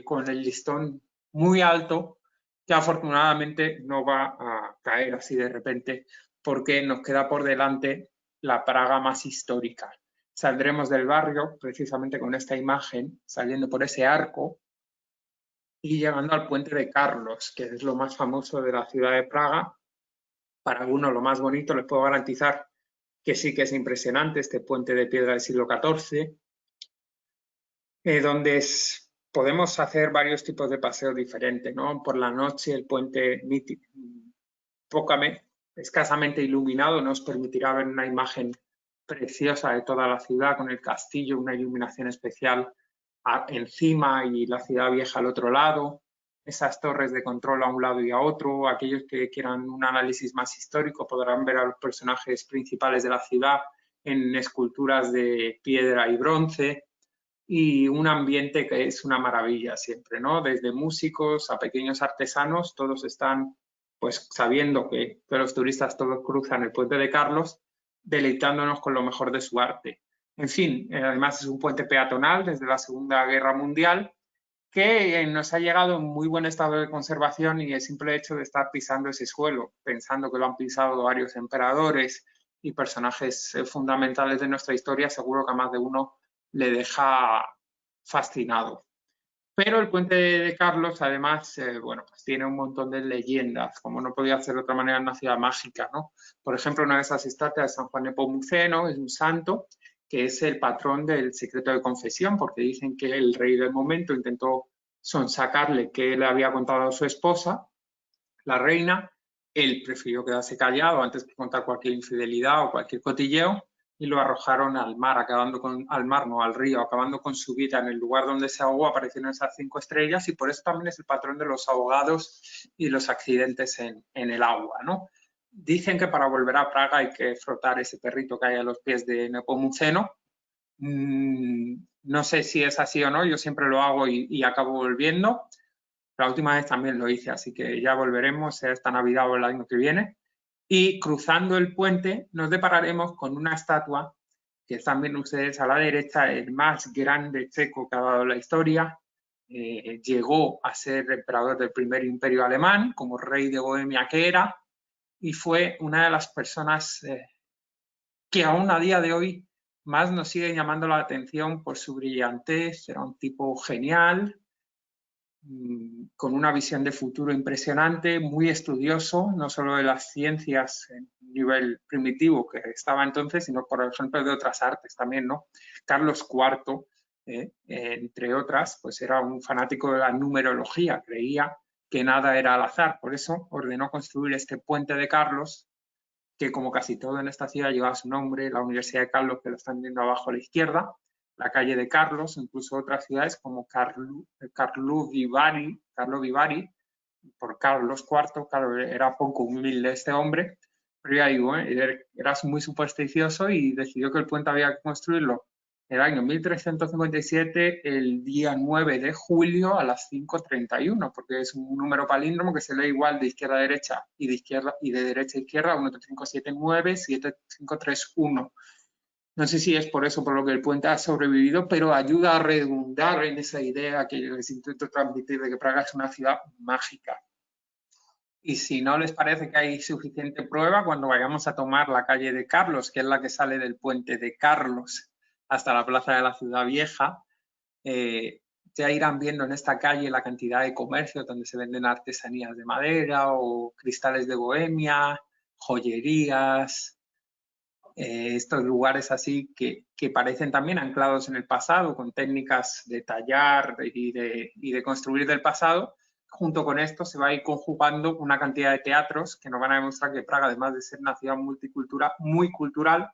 con el listón muy alto, que afortunadamente no va a caer así de repente, porque nos queda por delante la Praga más histórica. Saldremos del barrio precisamente con esta imagen, saliendo por ese arco y llegando al puente de Carlos, que es lo más famoso de la ciudad de Praga. Para algunos lo más bonito, les puedo garantizar que sí que es impresionante este puente de piedra del siglo XIV. donde podemos hacer varios tipos de paseos diferentes, ¿no? Por la noche el puente escasamente iluminado nos permitirá ver una imagen preciosa de toda la ciudad con el castillo, una iluminación especial encima y la ciudad vieja al otro lado, esas torres de control a un lado y a otro. Aquellos que quieran un análisis más histórico podrán ver a los personajes principales de la ciudad en esculturas de piedra y bronce, y un ambiente que es una maravilla siempre, ¿no? Desde músicos a pequeños artesanos, todos están pues sabiendo que los turistas todos cruzan el puente de Carlos, deleitándonos con lo mejor de su arte. En fin, además es un puente peatonal desde la Segunda Guerra Mundial que nos ha llegado en muy buen estado de conservación, y el simple hecho de estar pisando ese suelo, pensando que lo han pisado varios emperadores y personajes fundamentales de nuestra historia, seguro que a más de uno le deja fascinado. Pero el puente de Carlos, además, bueno, pues tiene un montón de leyendas, como no podía ser de otra manera en una ciudad mágica, ¿no? Por ejemplo, una de esas estatuas de San Juan Nepomuceno es un santo que es el patrón del secreto de confesión, porque dicen que el rey del momento intentó sonsacarle que le había contado a su esposa, la reina. Él prefirió quedarse callado antes que contar cualquier infidelidad o cualquier cotilleo, y lo arrojaron al mar, al río, acabando con su vida. En el lugar donde se ahogó aparecieron esas 5 estrellas, y por eso también es el patrón de los ahogados y los accidentes en el agua, ¿no? Dicen que para volver a Praga hay que frotar ese perrito que hay a los pies de Nepomuceno. No sé si es así o no, yo siempre lo hago y acabo volviendo. La última vez también lo hice, así que ya volveremos, sea esta Navidad o el año que viene. Y cruzando el puente nos depararemos con una estatua que están viendo ustedes a la derecha, el más grande checo que ha dado la historia. Llegó a ser emperador del primer imperio alemán, como rey de Bohemia que era, y fue una de las personas que aún a día de hoy más nos sigue llamando la atención por su brillantez. Era un tipo genial, con una visión de futuro impresionante, muy estudioso, no solo de las ciencias en nivel primitivo que estaba entonces, sino, por ejemplo, de otras artes también, ¿no? Carlos IV, entre otras, pues era un fanático de la numerología, creía que nada era al azar, por eso ordenó construir este puente de Carlos, que como casi todo en esta ciudad lleva su nombre, la Universidad de Carlos, que lo están viendo abajo a la izquierda, la calle de Carlos, incluso otras ciudades como Carlo Vivari, por Carlos IV, claro, era poco humilde este hombre, pero ya digo, era muy supersticioso y decidió que el puente había que construirlo el año 1357, el día 9 de julio a las 5:31, porque es un número palíndromo que se lee igual de izquierda a derecha y de derecha a izquierda, 13579, 7531. No sé si es por eso por lo que el puente ha sobrevivido, pero ayuda a redundar en esa idea que les intento transmitir de que Praga es una ciudad mágica. Y si no les parece que hay suficiente prueba, cuando vayamos a tomar la calle de Carlos, que es la que sale del puente de Carlos hasta la plaza de la Ciudad Vieja, ya irán viendo en esta calle la cantidad de comercios donde se venden artesanías de madera o cristales de Bohemia, joyerías, estos lugares así que parecen también anclados en el pasado, con técnicas de tallar y de construir del pasado. Junto con esto se va a ir conjugando una cantidad de teatros que nos van a demostrar que Praga, además de ser una ciudad muy cultural,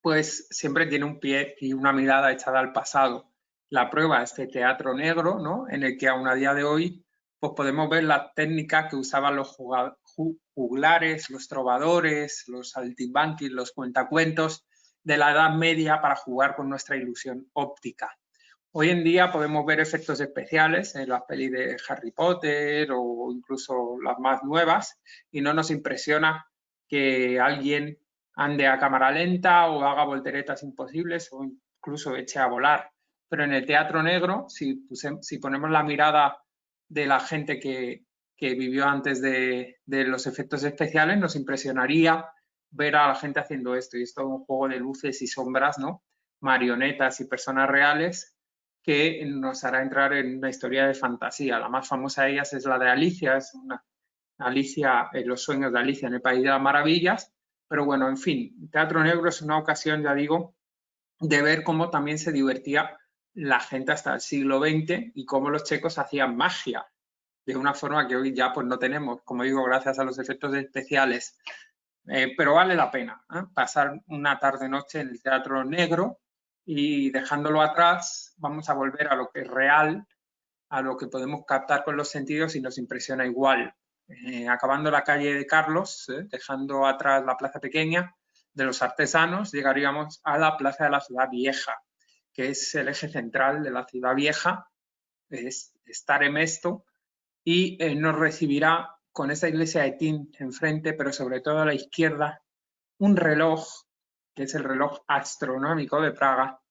pues siempre tiene un pie y una mirada echada al pasado. La prueba es este teatro negro, ¿no? En el que aún a día de hoy pues podemos ver la técnica que usaban los juglares, los trovadores, los saltimbanquis, los cuentacuentos de la Edad Media para jugar con nuestra ilusión óptica. Hoy en día podemos ver efectos especiales en las pelis de Harry Potter o incluso las más nuevas, y no nos impresiona que alguien ande a cámara lenta o haga volteretas imposibles o incluso eche a volar. Pero en el teatro negro, si ponemos la mirada de la gente que vivió antes de los efectos especiales, nos impresionaría ver a la gente haciendo esto. Y es todo un juego de luces y sombras, ¿no? Marionetas y personas reales que nos hará entrar en una historia de fantasía. La más famosa de ellas es la de Alicia, es Alicia, los sueños de Alicia en el País de las Maravillas. Pero bueno, en fin, Teatro Negro es una ocasión, ya digo, de ver cómo también se divertía la gente hasta el siglo XX y cómo los checos hacían magia de una forma que hoy ya pues no tenemos, como digo, gracias a los efectos especiales. Pero vale la pena pasar una tarde-noche en el Teatro Negro y dejándolo atrás vamos a volver a lo que es real, a lo que podemos captar con los sentidos y nos impresiona igual. Acabando la calle de Carlos, dejando atrás la plaza pequeña de los artesanos, llegaríamos a la plaza de la Ciudad Vieja, que es el eje central de la Ciudad Vieja, es Stare Mesto, y nos recibirá con esa iglesia de Tin enfrente, pero sobre todo a la izquierda, un reloj, que es el reloj astronómico de Praga,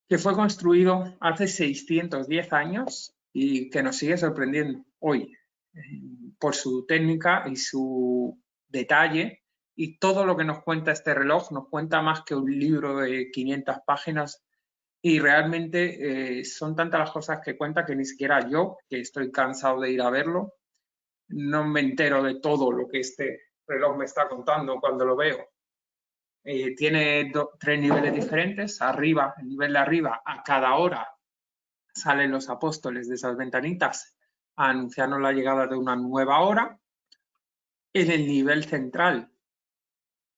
que fue construido hace 610 años y que nos sigue sorprendiendo hoy por su técnica y su detalle, y todo lo que nos cuenta este reloj nos cuenta más que un libro de 500 páginas y realmente son tantas las cosas que cuenta que ni siquiera yo, que estoy cansado de ir a verlo, no me entero de todo lo que este reloj me está contando cuando lo veo. Tiene 3 niveles diferentes. Arriba, el nivel de arriba, a cada hora salen los apóstoles de esas ventanitas a anunciarnos la llegada de una nueva hora. En el nivel central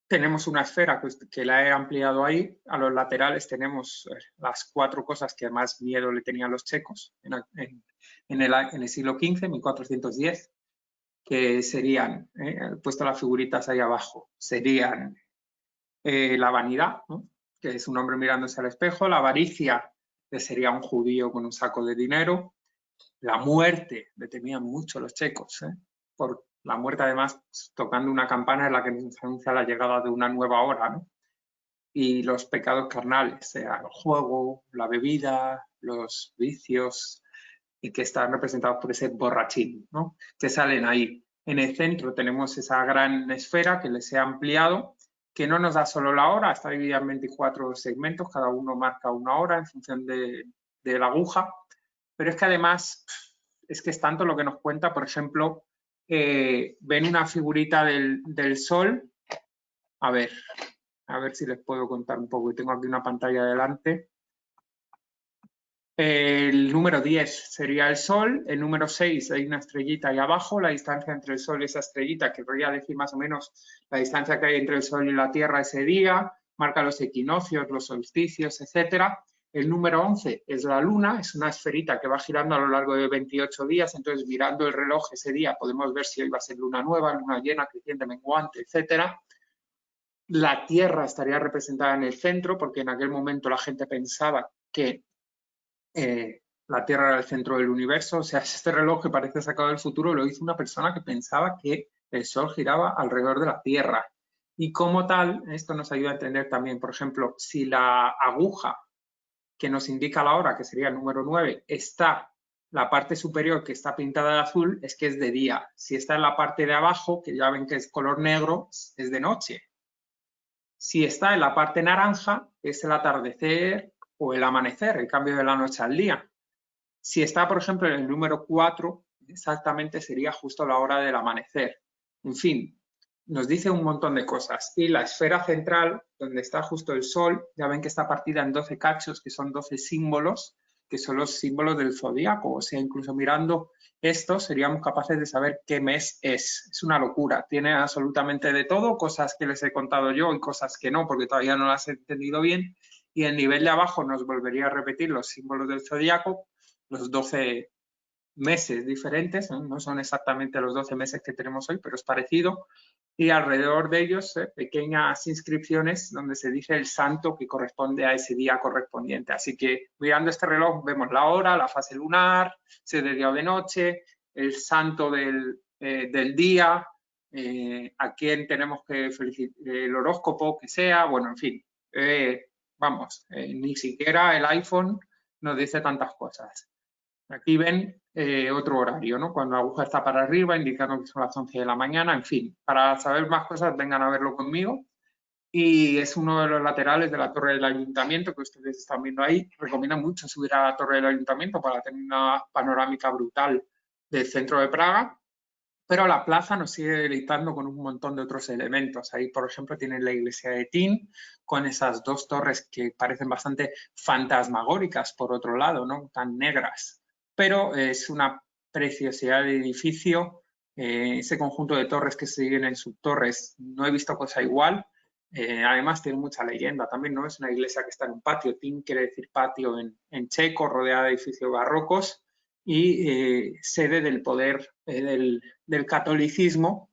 tenemos una esfera que la he ampliado ahí. A los laterales tenemos las 4 cosas que más miedo le tenían los checos en el siglo XV, 1410, que serían, he puesto las figuritas ahí abajo, serían la vanidad, ¿no?, que es un hombre mirándose al espejo; la avaricia, que sería un judío con un saco de dinero; la muerte, le temían mucho los checos, por la muerte además tocando una campana en la que nos anuncia la llegada de una nueva hora, ¿no? Y los pecados carnales, sea el juego, la bebida, los vicios, y que están representados por ese borrachín, ¿no?, que salen ahí. En el centro tenemos esa gran esfera que les he ampliado, que no nos da solo la hora, está dividida en 24 segmentos, cada uno marca una hora en función de la aguja, pero es que además es que es tanto lo que nos cuenta. Por ejemplo, ven una figurita del sol, a ver si les puedo contar un poco, tengo aquí una pantalla delante. El número 10 sería el Sol, el número 6 hay una estrellita ahí abajo, la distancia entre el Sol y esa estrellita, que podría decir más o menos la distancia que hay entre el Sol y la Tierra ese día, marca los equinoccios, los solsticios, etcétera. El número 11 es la Luna, es una esferita que va girando a lo largo de 28 días, entonces mirando el reloj ese día podemos ver si hoy va a ser luna nueva, luna llena, creciente, menguante, etcétera. La Tierra estaría representada en el centro, porque en aquel momento la gente pensaba que la Tierra era el centro del universo. O sea, este reloj que parece sacado del futuro lo hizo una persona que pensaba que el Sol giraba alrededor de la Tierra. Y como tal, esto nos ayuda a entender también, por ejemplo, si la aguja que nos indica la hora, que sería el número 9, está la parte superior que está pintada de azul, es que es de día. Si está en la parte de abajo, que ya ven que es color negro, es de noche. Si está en la parte naranja, es el atardecer o el amanecer, el cambio de la noche al día. Si está, por ejemplo, en el número 4, exactamente sería justo la hora del amanecer. En fin, nos dice un montón de cosas. Y la esfera central, donde está justo el Sol, ya ven que está partida en 12 cachos, que son 12 símbolos, que son los símbolos del zodíaco. O sea, incluso mirando esto seríamos capaces de saber qué mes es. Es una locura. Tiene absolutamente de todo, cosas que les he contado yo y cosas que no, porque todavía no las he entendido bien. Y el nivel de abajo nos volvería a repetir los símbolos del zodíaco, los 12 meses diferentes, no son exactamente los 12 meses que tenemos hoy, pero es parecido. Y alrededor de ellos pequeñas inscripciones donde se dice el santo que corresponde a ese día correspondiente. Así que mirando este reloj vemos la hora, la fase lunar, si es de día o de noche, el santo del día, a quién tenemos que felicitar, el horóscopo que sea, bueno, en fin, vamos, ni siquiera el iPhone nos dice tantas cosas. Aquí ven otro horario, ¿no?, cuando la aguja está para arriba, indicando que son las 11 de la mañana. En fin, para saber más cosas, vengan a verlo conmigo. Y es uno de los laterales de la torre del ayuntamiento que ustedes están viendo ahí. Recomiendo mucho subir a la torre del ayuntamiento para tener una panorámica brutal del centro de Praga. Pero la plaza nos sigue deleitando con un montón de otros elementos. Ahí, por ejemplo, tienen la iglesia de Tin, con esas dos torres que parecen bastante fantasmagóricas, por otro lado, ¿no? Tan negras. Pero es una preciosidad de edificio. Ese conjunto de torres que se dividen en subtorres, no he visto cosa igual. Además, tiene mucha leyenda también, ¿no? Es una iglesia que está en un patio. Tin quiere decir patio en checo, rodeada de edificios barrocos, y sede del poder del catolicismo,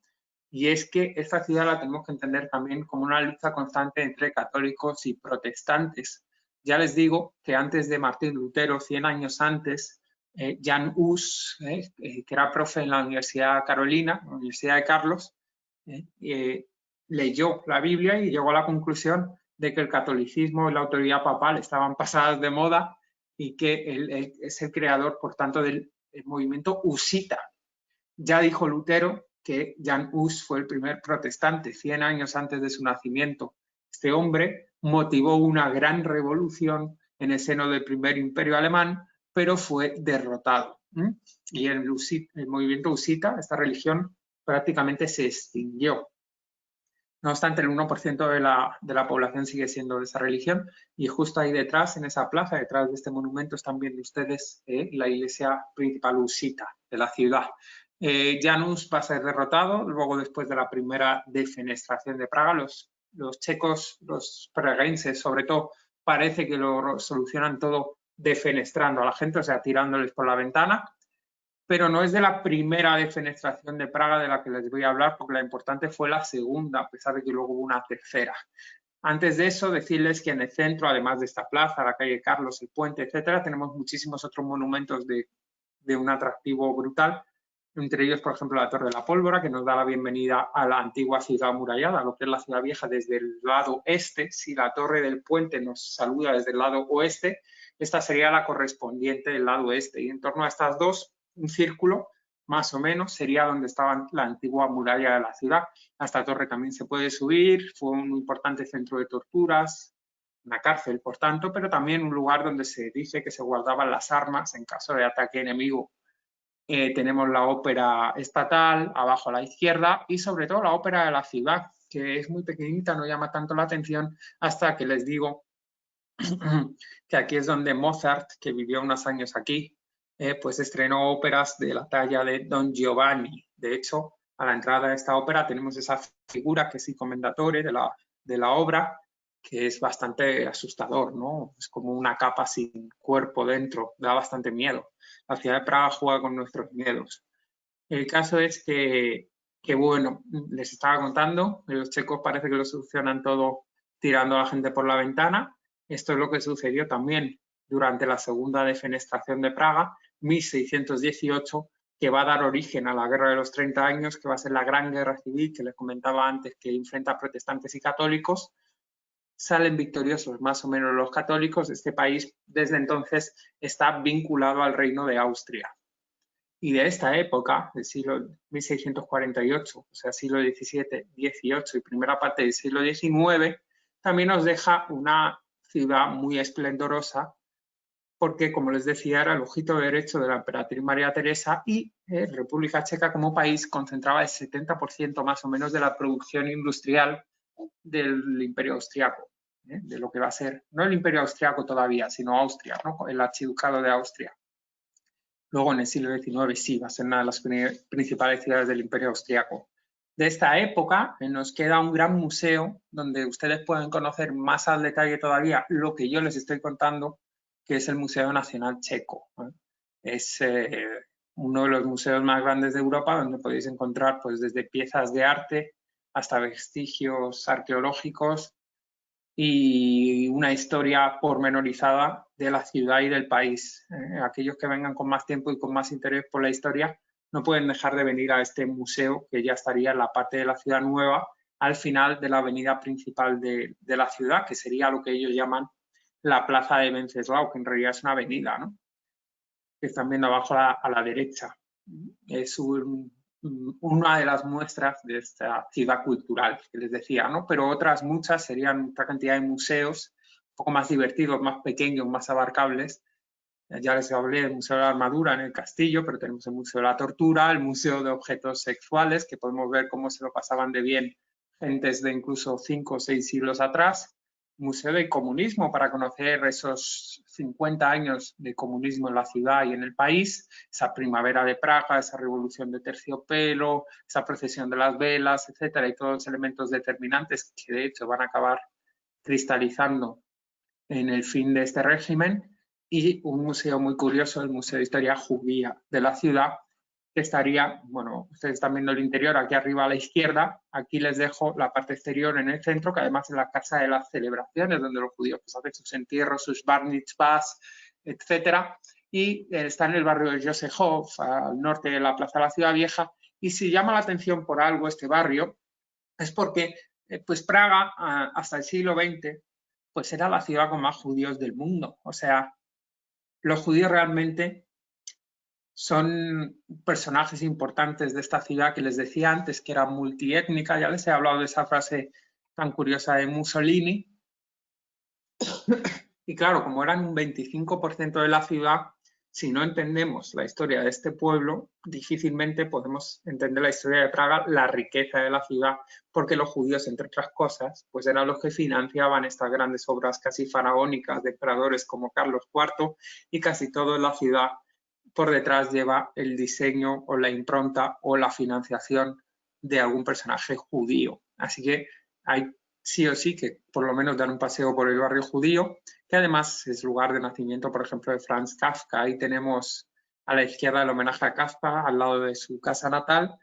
y es que esta ciudad la tenemos que entender también como una lucha constante entre católicos y protestantes. Ya les digo que antes de Martín Lutero, 100 años antes, Jan Hus, que era profe en la Universidad Carolina, la Universidad de Carlos, leyó la Biblia y llegó a la conclusión de que el catolicismo y la autoridad papal estaban pasadas de moda y que él es el creador, por tanto, del movimiento husita. Ya dijo Lutero que Jan Hus fue el primer protestante 100 años antes de su nacimiento. Este hombre motivó una gran revolución en el seno del primer imperio alemán, pero fue derrotado. Y el movimiento husita, esta religión, prácticamente se extinguió. No obstante, el 1% de la población sigue siendo de esa religión, y justo ahí detrás, en esa plaza, detrás de este monumento, están viendo ustedes la iglesia principal husita de la ciudad. Jan Hus va a ser derrotado luego, después de la primera defenestración de Praga. Los checos, los praguenses sobre todo, parece que lo solucionan todo defenestrando a la gente, o sea, tirándoles por la ventana. Pero no es de la primera defenestración de Praga de la que les voy a hablar, porque la importante fue la segunda, a pesar de que luego hubo una tercera. Antes de eso, decirles que en el centro, además de esta plaza, la calle Carlos, el puente, etcétera, tenemos muchísimos otros monumentos de un atractivo brutal. Entre ellos, por ejemplo, la Torre de la Pólvora, que nos da la bienvenida a la antigua ciudad amurallada, lo que es la ciudad vieja desde el lado este. Si la Torre del Puente nos saluda desde el lado oeste, esta sería la correspondiente del lado este. Y en torno a estas dos, un círculo, más o menos, sería donde estaba la antigua muralla de la ciudad. A esta torre también se puede subir, fue un importante centro de torturas, una cárcel, por tanto, pero también un lugar donde se dice que se guardaban las armas en caso de ataque enemigo. Tenemos la ópera estatal, abajo a la izquierda, y sobre todo la ópera de la ciudad, que es muy pequeñita, no llama tanto la atención, hasta que les digo que aquí es donde Mozart, que vivió unos años aquí, pues estrenó óperas de la talla de Don Giovanni. De hecho, a la entrada de esta ópera tenemos esa figura que es el comendatore de la obra, que es bastante asustador, ¿no? Es como una capa sin cuerpo dentro, da bastante miedo. La ciudad de Praga juega con nuestros miedos. El caso es que bueno, les estaba contando, los checos parece que lo solucionan todo tirando a la gente por la ventana. Esto es lo que sucedió también durante la segunda defenestración de Praga, 1618, que va a dar origen a la Guerra de los 30 años, que va a ser la gran guerra civil que les comentaba antes, que enfrenta a protestantes y católicos. Salen victoriosos más o menos los católicos. Este país desde entonces está vinculado al reino de Austria. Y de esta época, del siglo 1648, o sea, siglo XVII, XVIII y primera parte del siglo XIX, también nos deja una ciudad muy esplendorosa, porque, como les decía, era el ojito derecho de la emperatriz María Teresa, y República Checa como país concentraba el 70% más o menos de la producción industrial del Imperio Austriaco, de lo que va a ser, no el Imperio Austriaco todavía, sino Austria, ¿no? El archiducado de Austria. Luego, en el siglo XIX, sí, va a ser una de las principales ciudades del Imperio Austriaco. De esta época nos queda un gran museo donde ustedes pueden conocer más al detalle todavía lo que yo les estoy contando, que es el Museo Nacional Checo. Es uno de los museos más grandes de Europa, donde podéis encontrar pues, desde piezas de arte hasta vestigios arqueológicos y una historia pormenorizada de la ciudad y del país. Aquellos que vengan con más tiempo y con más interés por la historia no pueden dejar de venir a este museo, que ya estaría en la parte de la ciudad nueva, al final de la avenida principal de la ciudad, que sería lo que ellos llaman la plaza de Wenceslao, que en realidad es una avenida, ¿no? Que están viendo abajo a la derecha. Es una de las muestras de esta ciudad cultural que les decía, ¿no? Pero otras muchas serían otra cantidad de museos un poco más divertidos, más pequeños, más abarcables, Ya les hablé del Museo de la Armadura en el Castillo, pero tenemos el Museo de la Tortura, el Museo de Objetos Sexuales, que podemos ver cómo se lo pasaban de bien gentes de incluso 5 o 6 siglos atrás. Museo del Comunismo, para conocer esos 50 años de comunismo en la ciudad y en el país, esa primavera de Praga, esa revolución de terciopelo, esa procesión de las velas, etcétera, y todos los elementos determinantes que de hecho van a acabar cristalizando en el fin de este régimen. Y un museo muy curioso, el Museo de Historia Judía de la ciudad, que estaría, bueno, ustedes están viendo el interior aquí arriba a la izquierda, aquí les dejo la parte exterior en el centro, que además es la casa de las celebraciones, donde los judíos pues, hacen sus entierros, sus bar mitzvahs, etcétera, y está en el barrio de Josefhof, al norte de la Plaza de la Ciudad Vieja, y si llama la atención por algo este barrio, es porque pues Praga, hasta el siglo XX, pues era la ciudad con más judíos del mundo, o sea, los judíos realmente son personajes importantes de esta ciudad que les decía antes que era multiétnica. Ya les he hablado de esa frase tan curiosa de Mussolini. Y claro, como eran un 25% de la ciudad, si no entendemos la historia de este pueblo, difícilmente podemos entender la historia de Praga, la riqueza de la ciudad, porque los judíos, entre otras cosas, pues eran los que financiaban estas grandes obras casi faraónicas de emperadores como Carlos IV, y casi toda la ciudad por detrás lleva el diseño o la impronta o la financiación de algún personaje judío. Así que hay sí o sí que por lo menos dar un paseo por el barrio judío, que además es lugar de nacimiento, por ejemplo, de Franz Kafka. Ahí tenemos a la izquierda el homenaje a Kafka, al lado de su casa natal,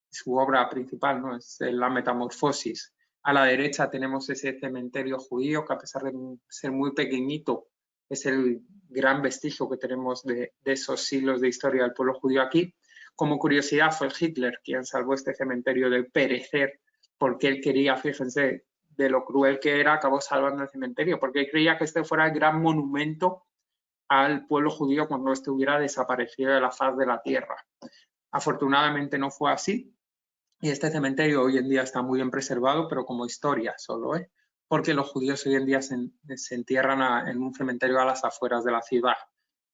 su obra principal, ¿no? Es La Metamorfosis. A la derecha tenemos ese cementerio judío que, a pesar de ser muy pequeñito, es el gran vestigio que tenemos de esos siglos de historia del pueblo judío aquí. Como curiosidad, fue Hitler quien salvó este cementerio de perecer, porque él quería, fíjense, de lo cruel que era, acabó salvando el cementerio, porque él creía que este fuera el gran monumento al pueblo judío cuando este hubiera desaparecido de la faz de la tierra. Afortunadamente no fue así, y este cementerio hoy en día está muy bien preservado, pero como historia solo, porque los judíos hoy en día se entierran en un cementerio a las afueras de la ciudad.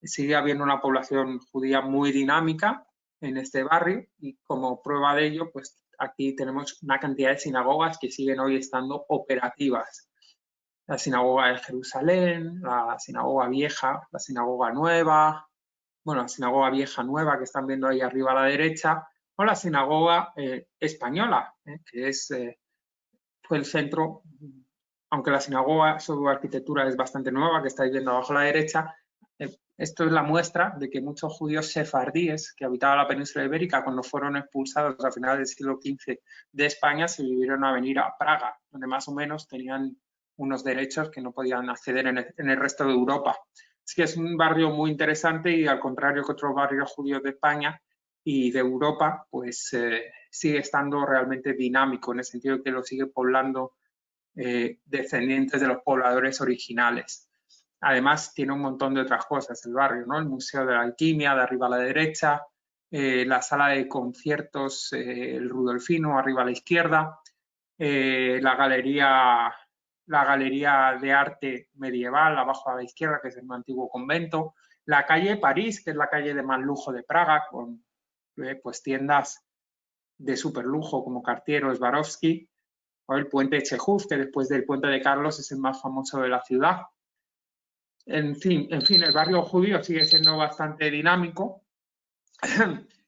Sigue habiendo una población judía muy dinámica en este barrio, y como prueba de ello, pues aquí tenemos una cantidad de sinagogas que siguen hoy estando operativas. La sinagoga de Jerusalén, la sinagoga vieja, la sinagoga nueva, bueno, la sinagoga vieja nueva que están viendo ahí arriba a la derecha, o la sinagoga española, que fue el centro, aunque la sinagoga, su arquitectura es bastante nueva, que estáis viendo abajo a la derecha. Esto es la muestra de que muchos judíos sefardíes que habitaban la península ibérica, cuando fueron expulsados a finales del siglo XV de España, se vivieron a venir a Praga, donde más o menos tenían unos derechos que no podían acceder en el resto de Europa. Así que es un barrio muy interesante, y al contrario que otros barrios judíos de España y de Europa, pues sigue estando realmente dinámico, en el sentido de que lo sigue poblando descendientes de los pobladores originales. Además, tiene un montón de otras cosas el barrio, ¿no? El Museo de la Alquimia, de arriba a la derecha, la sala de conciertos, el Rudolfino, arriba a la izquierda, la galería de arte medieval, abajo a la izquierda, que es el antiguo convento, la calle París, que es la calle de más lujo de Praga, con pues tiendas de súper lujo como Cartier o Swarovski, o el puente de Chejov, que después del puente de Carlos es el más famoso de la ciudad. En fin, el barrio judío sigue siendo bastante dinámico.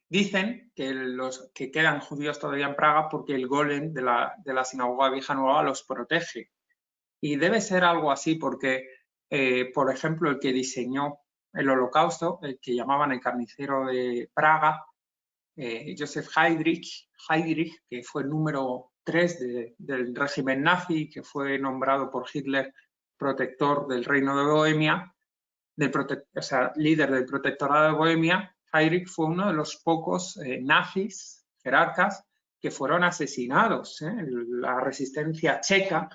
Dicen que los que quedan judíos todavía en Praga porque el golem de la sinagoga vieja nueva los protege. Y debe ser algo así porque, por ejemplo, el que diseñó el Holocausto, el que llamaban el carnicero de Praga, Joseph Heydrich, que fue el número 3 del régimen nazi, que fue nombrado por Hitler protector del Reino de Bohemia, líder del protectorado de Bohemia. Heydrich fue uno de los pocos nazis, jerarcas, que fueron asesinados. La resistencia checa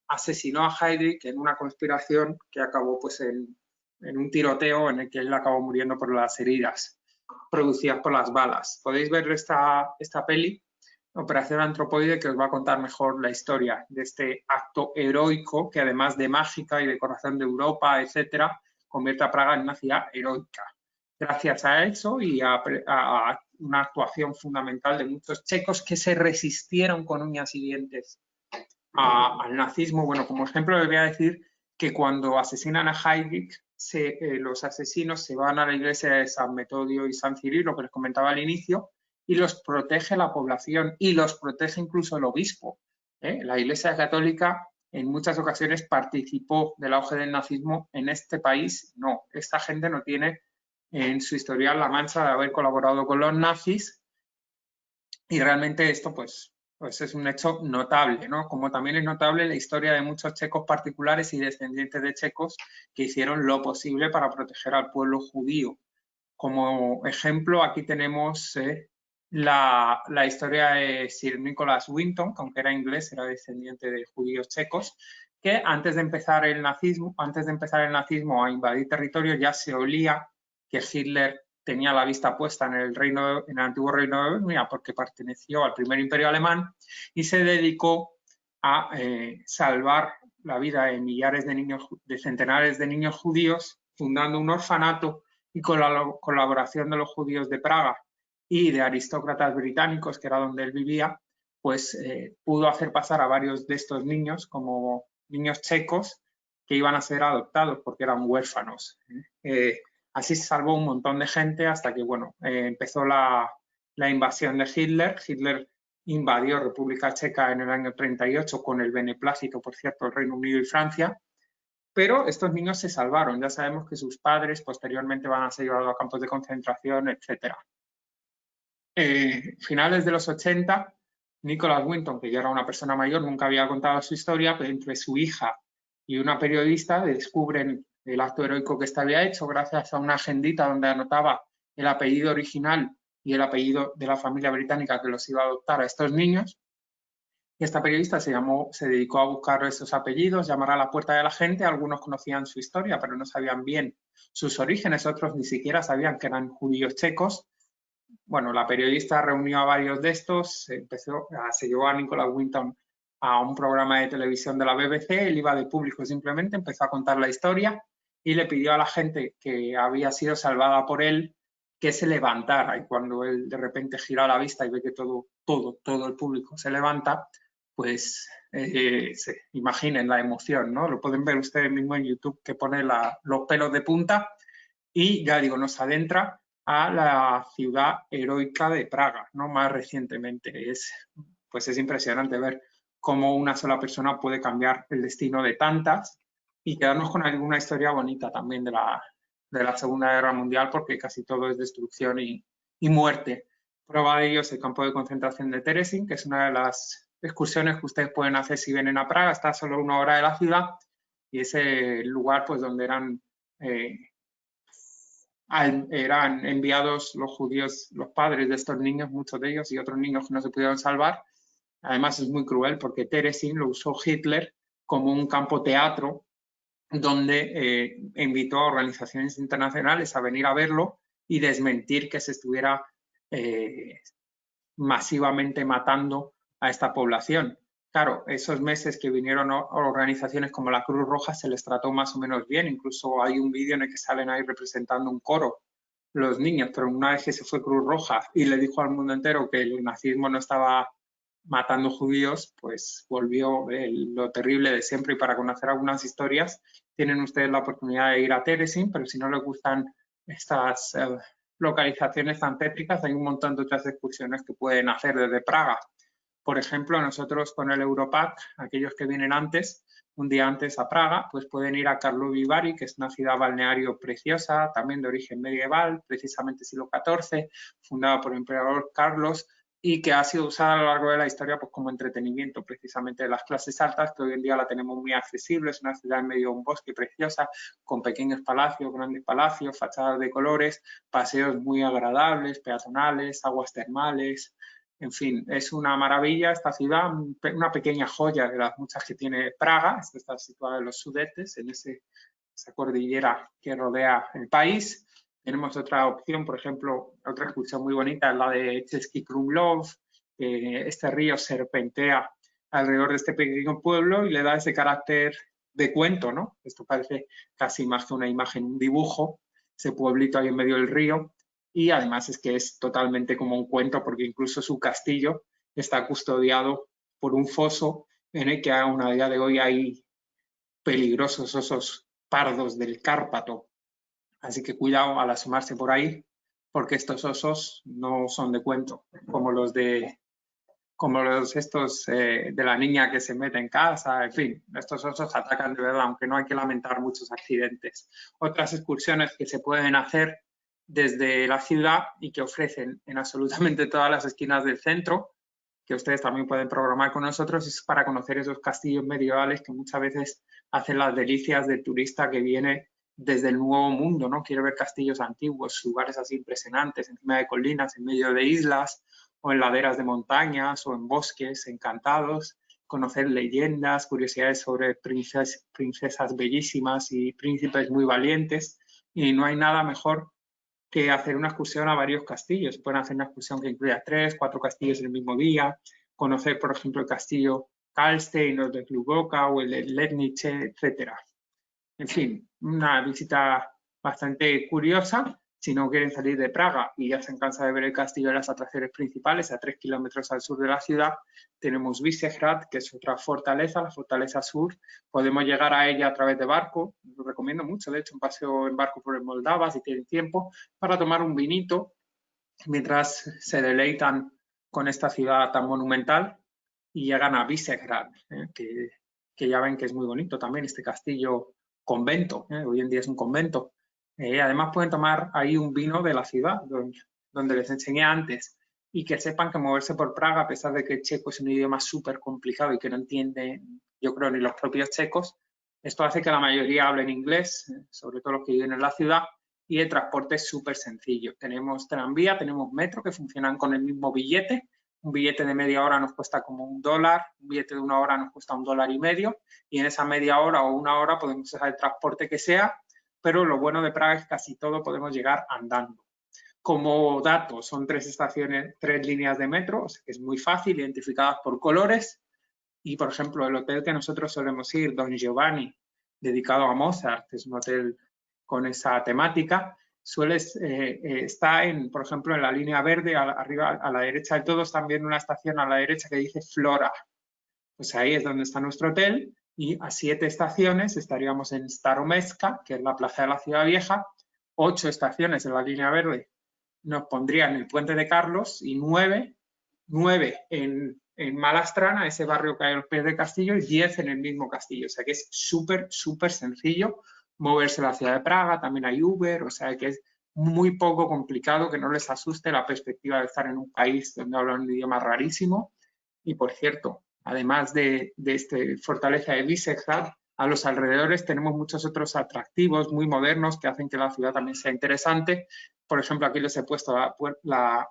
asesinó a Heydrich en una conspiración que acabó pues, en un tiroteo en el que él acabó muriendo por las heridas producidas por las balas. Podéis ver esta peli, Operación Antropoide, que os va a contar mejor la historia de este acto heroico, que además de mágica y de corazón de Europa, etcétera, convierte a Praga en una ciudad heroica. Gracias a eso y a una actuación fundamental de muchos checos que se resistieron con uñas y dientes al nazismo. Bueno, como ejemplo les voy a decir que cuando asesinan a Heydrich, los asesinos se van a la iglesia de San Metodio y San Cirilo, que les comentaba al inicio, y los protege la población y los protege incluso el obispo. La Iglesia Católica en muchas ocasiones participó del auge del nazismo. En este país no. Esta gente no tiene en su historial la mancha de haber colaborado con los nazis, y realmente esto pues es un hecho notable, ¿no? Como también es notable la historia de muchos checos particulares y descendientes de checos que hicieron lo posible para proteger al pueblo judío. Como ejemplo, aquí tenemos la historia de Sir Nicholas Winton, que aunque era inglés, era descendiente de judíos checos, que antes de empezar el nazismo a invadir territorios, ya se olía que Hitler tenía la vista puesta en el antiguo reino de Bohemia, porque perteneció al primer imperio alemán, y se dedicó a salvar la vida de millares de niños, de centenares de niños judíos, fundando un orfanato, y con la colaboración de los judíos de Praga y de aristócratas británicos, que era donde él vivía, pues pudo hacer pasar a varios de estos niños como niños checos que iban a ser adoptados porque eran huérfanos. Así se salvó un montón de gente hasta que, bueno, empezó la invasión de Hitler. Hitler invadió República Checa en el año 38 con el beneplácito, por cierto, del Reino Unido y Francia. Pero estos niños se salvaron. Ya sabemos que sus padres posteriormente van a ser llevados a campos de concentración, etc. Finales de los 80, Nicholas Winton, que ya era una persona mayor, nunca había contado su historia, pero entre su hija y una periodista descubren el acto heroico que éste había hecho gracias a una agendita donde anotaba el apellido original y el apellido de la familia británica que los iba a adoptar a estos niños. Y esta periodista se dedicó a buscar esos apellidos, llamar a la puerta de la gente. Algunos conocían su historia, pero no sabían bien sus orígenes. Otros ni siquiera sabían que eran judíos checos. Bueno, la periodista reunió a varios de estos, se llevó a Nicholas Winton a un programa de televisión de la BBC. Él iba de público simplemente, empezó a contar la historia y le pidió a la gente que había sido salvada por él que se levantara. Y cuando él de repente gira la vista y ve que todo el público se levanta, pues se imaginen la emoción, ¿no? Lo pueden ver ustedes mismos en YouTube, que pone los pelos de punta, y ya digo, nos adentra a la ciudad heroica de Praga, ¿no? Más recientemente. Es impresionante ver cómo una sola persona puede cambiar el destino de tantas, y quedarnos con alguna historia bonita también de la Segunda Guerra Mundial, porque casi todo es destrucción y muerte. Prueba de ello es el campo de concentración de Terezín, que es una de las excursiones que ustedes pueden hacer si vienen a Praga. Está a solo 1 hora de la ciudad y es el lugar pues donde eran enviados los judíos, los padres de estos niños, muchos de ellos, y otros niños que no se pudieron salvar. Además es muy cruel porque Terezín lo usó Hitler como un campo teatro donde invitó a organizaciones internacionales a venir a verlo y desmentir que se estuviera masivamente matando a esta población. Claro, esos meses que vinieron organizaciones como la Cruz Roja se les trató más o menos bien. Incluso hay un vídeo en el que salen ahí representando un coro los niños, pero una vez que se fue Cruz Roja y le dijo al mundo entero que el nazismo no estaba matando judíos, pues volvió lo terrible de siempre. Y para conocer algunas historias tienen ustedes la oportunidad de ir a Terezín, pero si no les gustan estas localizaciones tan tétricas, hay un montón de otras excursiones que pueden hacer desde Praga. Por ejemplo, nosotros con el Europack, aquellos que vienen un día antes a Praga, pues pueden ir a Karlovy Vary, que es una ciudad balneario preciosa, también de origen medieval, precisamente siglo XIV, fundada por el emperador Carlos, y que ha sido usada a lo largo de la historia pues como entretenimiento precisamente de las clases altas, que hoy en día la tenemos muy accesible. Es una ciudad en medio de un bosque preciosa, con pequeños palacios, grandes palacios, fachadas de colores, paseos muy agradables, peatonales, aguas termales. En fin, es una maravilla esta ciudad, una pequeña joya de las muchas que tiene Praga. Está situada en los Sudetes, en esa cordillera que rodea el país. Tenemos otra opción, por ejemplo, otra excursión muy bonita, la de Český Krumlov. Este río serpentea alrededor de este pequeño pueblo y le da ese carácter de cuento, ¿no? Esto parece casi más que una imagen, un dibujo, ese pueblito ahí en medio del río, y además es que es totalmente como un cuento porque incluso su castillo está custodiado por un foso en el que aún a día de hoy hay peligrosos osos pardos del Cárpato. Así que cuidado al asomarse por ahí, porque estos osos no son de cuento, como los estos de la niña que se mete en casa, en fin, estos osos atacan de verdad, aunque no hay que lamentar muchos accidentes. Otras excursiones que se pueden hacer desde la ciudad y que ofrecen en absolutamente todas las esquinas del centro, que ustedes también pueden programar con nosotros, es para conocer esos castillos medievales que muchas veces hacen las delicias del turista que viene desde el Nuevo Mundo, ¿no? Quiere ver castillos antiguos, lugares así impresionantes, encima de colinas, en medio de islas, o en laderas de montañas, o en bosques encantados, conocer leyendas, curiosidades sobre princesas bellísimas y príncipes muy valientes, y no hay nada mejor que hacer una excursión a varios castillos. Pueden hacer una excursión que incluya 3, 4 castillos en el mismo día, conocer, por ejemplo, el castillo Karlstein, o el de Gluboka, o el de Lednice, etc. En fin, una visita bastante curiosa. Si no quieren salir de Praga y ya se cansan de ver el castillo de las atracciones principales, a 3 kilómetros al sur de la ciudad, tenemos Visegrad, que es otra fortaleza, la fortaleza sur. Podemos llegar a ella a través de barco. Lo recomiendo mucho, de hecho, un paseo en barco por el Moldava, si tienen tiempo, para tomar un vinito mientras se deleitan con esta ciudad tan monumental y llegan a Visegrad, que ya ven que es muy bonito también este castillo convento, hoy en día es un convento. Además pueden tomar ahí un vino de la ciudad, donde les enseñé antes, y que sepan que moverse por Praga, a pesar de que el checo es un idioma súper complicado y que no entienden, yo creo, ni los propios checos, esto hace que la mayoría hablen inglés, sobre todo los que viven en la ciudad, y el transporte es súper sencillo. Tenemos tranvía, tenemos metro que funcionan con el mismo billete. Un billete de media hora nos cuesta como $1, un billete de 1 hora nos cuesta $1,50, y en esa media hora o 1 hora podemos usar el transporte que sea, pero lo bueno de Praga es que casi todo podemos llegar andando. Como dato, son 3 estaciones, 3 líneas de metro, o sea que es muy fácil, identificadas por colores, y por ejemplo el hotel que nosotros solemos ir, Don Giovanni, dedicado a Mozart, es un hotel con esa temática, está por ejemplo, en la línea verde, arriba a la derecha del todo, está también una estación a la derecha que dice Flora. Pues ahí es donde está nuestro hotel, y a 7 estaciones estaríamos en Staromesca, que es la plaza de la ciudad vieja. 8 estaciones en la línea verde nos pondrían el Puente de Carlos, y 9 en Malastrana, ese barrio que hay a los pies del castillo, y 10 en el mismo castillo. O sea que es súper, súper sencillo moverse a la ciudad de Praga. También hay Uber, o sea que es muy poco complicado, que no les asuste la perspectiva de estar en un país donde hablan un idioma rarísimo. Y por cierto, además de esta fortaleza de Visegrad, a los alrededores tenemos muchos otros atractivos muy modernos que hacen que la ciudad también sea interesante. Por ejemplo, aquí les he puesto la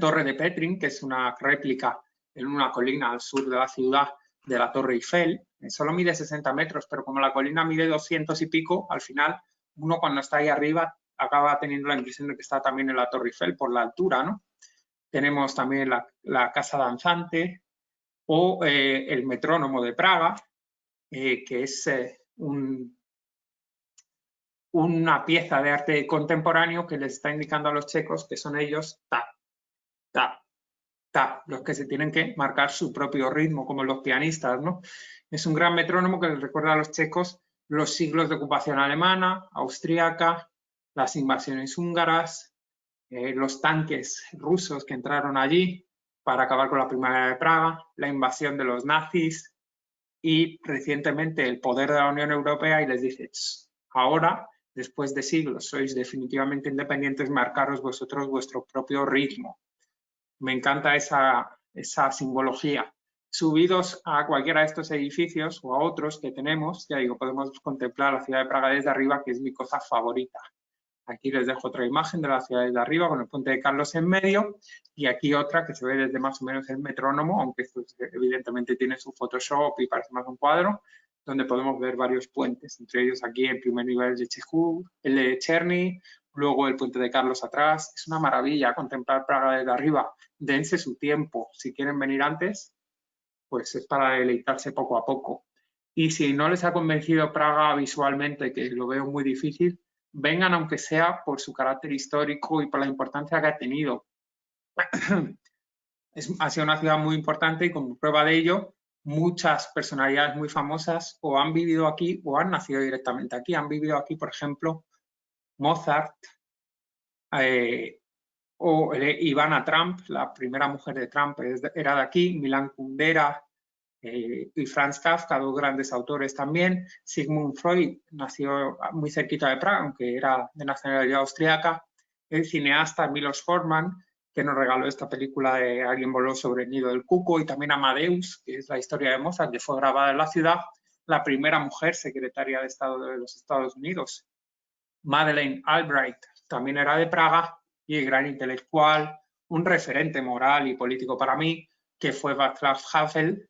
Torre de Petrin, que es una réplica en una colina al sur de la ciudad de la Torre Eiffel. Solo mide 60 metros, pero como la colina mide 200 y pico, al final uno cuando está ahí arriba acaba teniendo la impresión de que está también en la Torre Eiffel por la altura, ¿no? Tenemos también la Casa Danzante, o el Metrónomo de Praga, que es una pieza de arte contemporáneo que les está indicando a los checos que son ellos ta, ta, ta, los que se tienen que marcar su propio ritmo, como los pianistas, ¿no? Es un gran metrónomo que les recuerda a los checos los siglos de ocupación alemana, austríaca, las invasiones húngaras, los tanques rusos que entraron allí para acabar con la Primavera de Praga, la invasión de los nazis, y recientemente el poder de la Unión Europea, y les dice, ahora, después de siglos, sois definitivamente independientes, marcaros vosotros vuestro propio ritmo. Me encanta esa simbología. Subidos a cualquiera de estos edificios o a otros que tenemos, ya digo, podemos contemplar la ciudad de Praga desde arriba, que es mi cosa favorita. Aquí les dejo otra imagen de la ciudad desde arriba con el Puente de Carlos en medio, y aquí otra que se ve desde más o menos el metrónomo, aunque esto evidentemente tiene su Photoshop y parece más un cuadro, donde podemos ver varios puentes, entre ellos aquí el primer nivel de Chehov, el de Cherny, luego el Puente de Carlos atrás. Es una maravilla contemplar Praga desde arriba. Dense su tiempo. Si quieren venir antes, pues es para deleitarse poco a poco. Y si no les ha convencido Praga visualmente, que lo veo muy difícil, vengan aunque sea por su carácter histórico y por la importancia que ha tenido. Ha sido una ciudad muy importante y como prueba de ello, muchas personalidades muy famosas o han vivido aquí o han nacido directamente aquí. Han vivido aquí, por ejemplo, Mozart o Ivana Trump, la primera mujer de Trump era de aquí, Milan Kundera y Franz Kafka, dos grandes autores también. Sigmund Freud nació muy cerquita de Praga, aunque era de nacionalidad austríaca. El cineasta Milos Forman, que nos regaló esta película de Alguien voló sobre el nido del cuco, y también Amadeus, que es la historia de Mozart, que fue grabada en la ciudad, la primera mujer secretaria de Estado de los Estados Unidos. Madeleine Albright también era de Praga, y el gran intelectual, un referente moral y político para mí, que fue Václav Havel,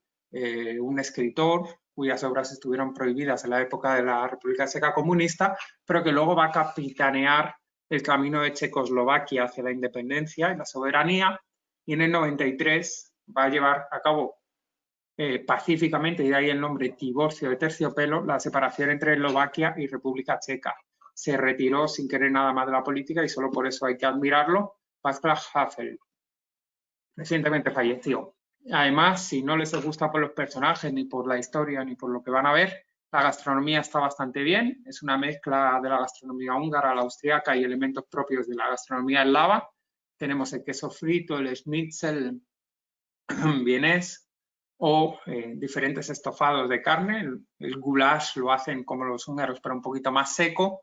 un escritor cuyas obras estuvieron prohibidas en la época de la República Checa comunista, pero que luego va a capitanear el camino de Checoslovaquia hacia la independencia y la soberanía, y en el 93 va a llevar a cabo pacíficamente, y de ahí el nombre divorcio de terciopelo, la separación entre Eslovaquia y República Checa. Se retiró sin querer nada más de la política y solo por eso hay que admirarlo. Václav Havel recientemente falleció. Además, si no les gusta por los personajes, ni por la historia, ni por lo que van a ver, la gastronomía está bastante bien. Es una mezcla de la gastronomía húngara, la austríaca y elementos propios de la gastronomía eslava. Tenemos el queso frito, el schnitzel vienés o diferentes estofados de carne. El goulash lo hacen como los húngaros, pero un poquito más seco.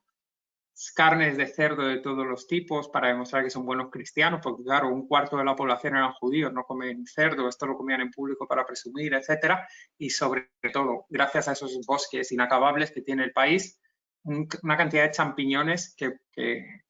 Carnes de cerdo de todos los tipos para demostrar que son buenos cristianos, porque claro, un cuarto de la población eran judíos, no comen cerdo, esto lo comían en público para presumir, etcétera. Y sobre todo, gracias a esos bosques inacabables que tiene el país, una cantidad de champiñones que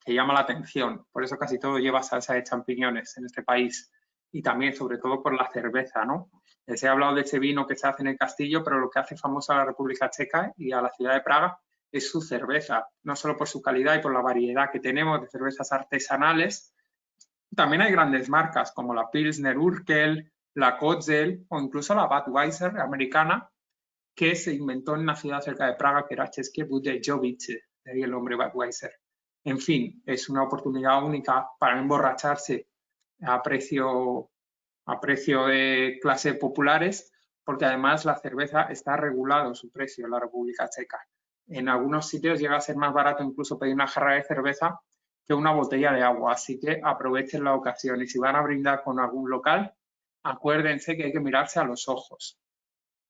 llama la atención. Por eso casi todo lleva salsa de champiñones en este país. Y también, sobre todo, por la cerveza, ¿no? Les he hablado de ese vino que se hace en el castillo, pero lo que hace famosa a la República Checa y a la ciudad de Praga es su cerveza, no solo por su calidad y por la variedad que tenemos de cervezas artesanales. También hay grandes marcas como la Pilsner Urquell, la Kotzel o incluso la Budweiser americana, que se inventó en una ciudad cerca de Praga que era České Budějovice, de ahí el nombre Budweiser. En fin, es una oportunidad única para emborracharse a precio de clases populares, porque además la cerveza está regulado su precio en la República Checa. En algunos sitios llega a ser más barato incluso pedir una jarra de cerveza que una botella de agua, así que aprovechen la ocasión y si van a brindar con algún local, acuérdense que hay que mirarse a los ojos.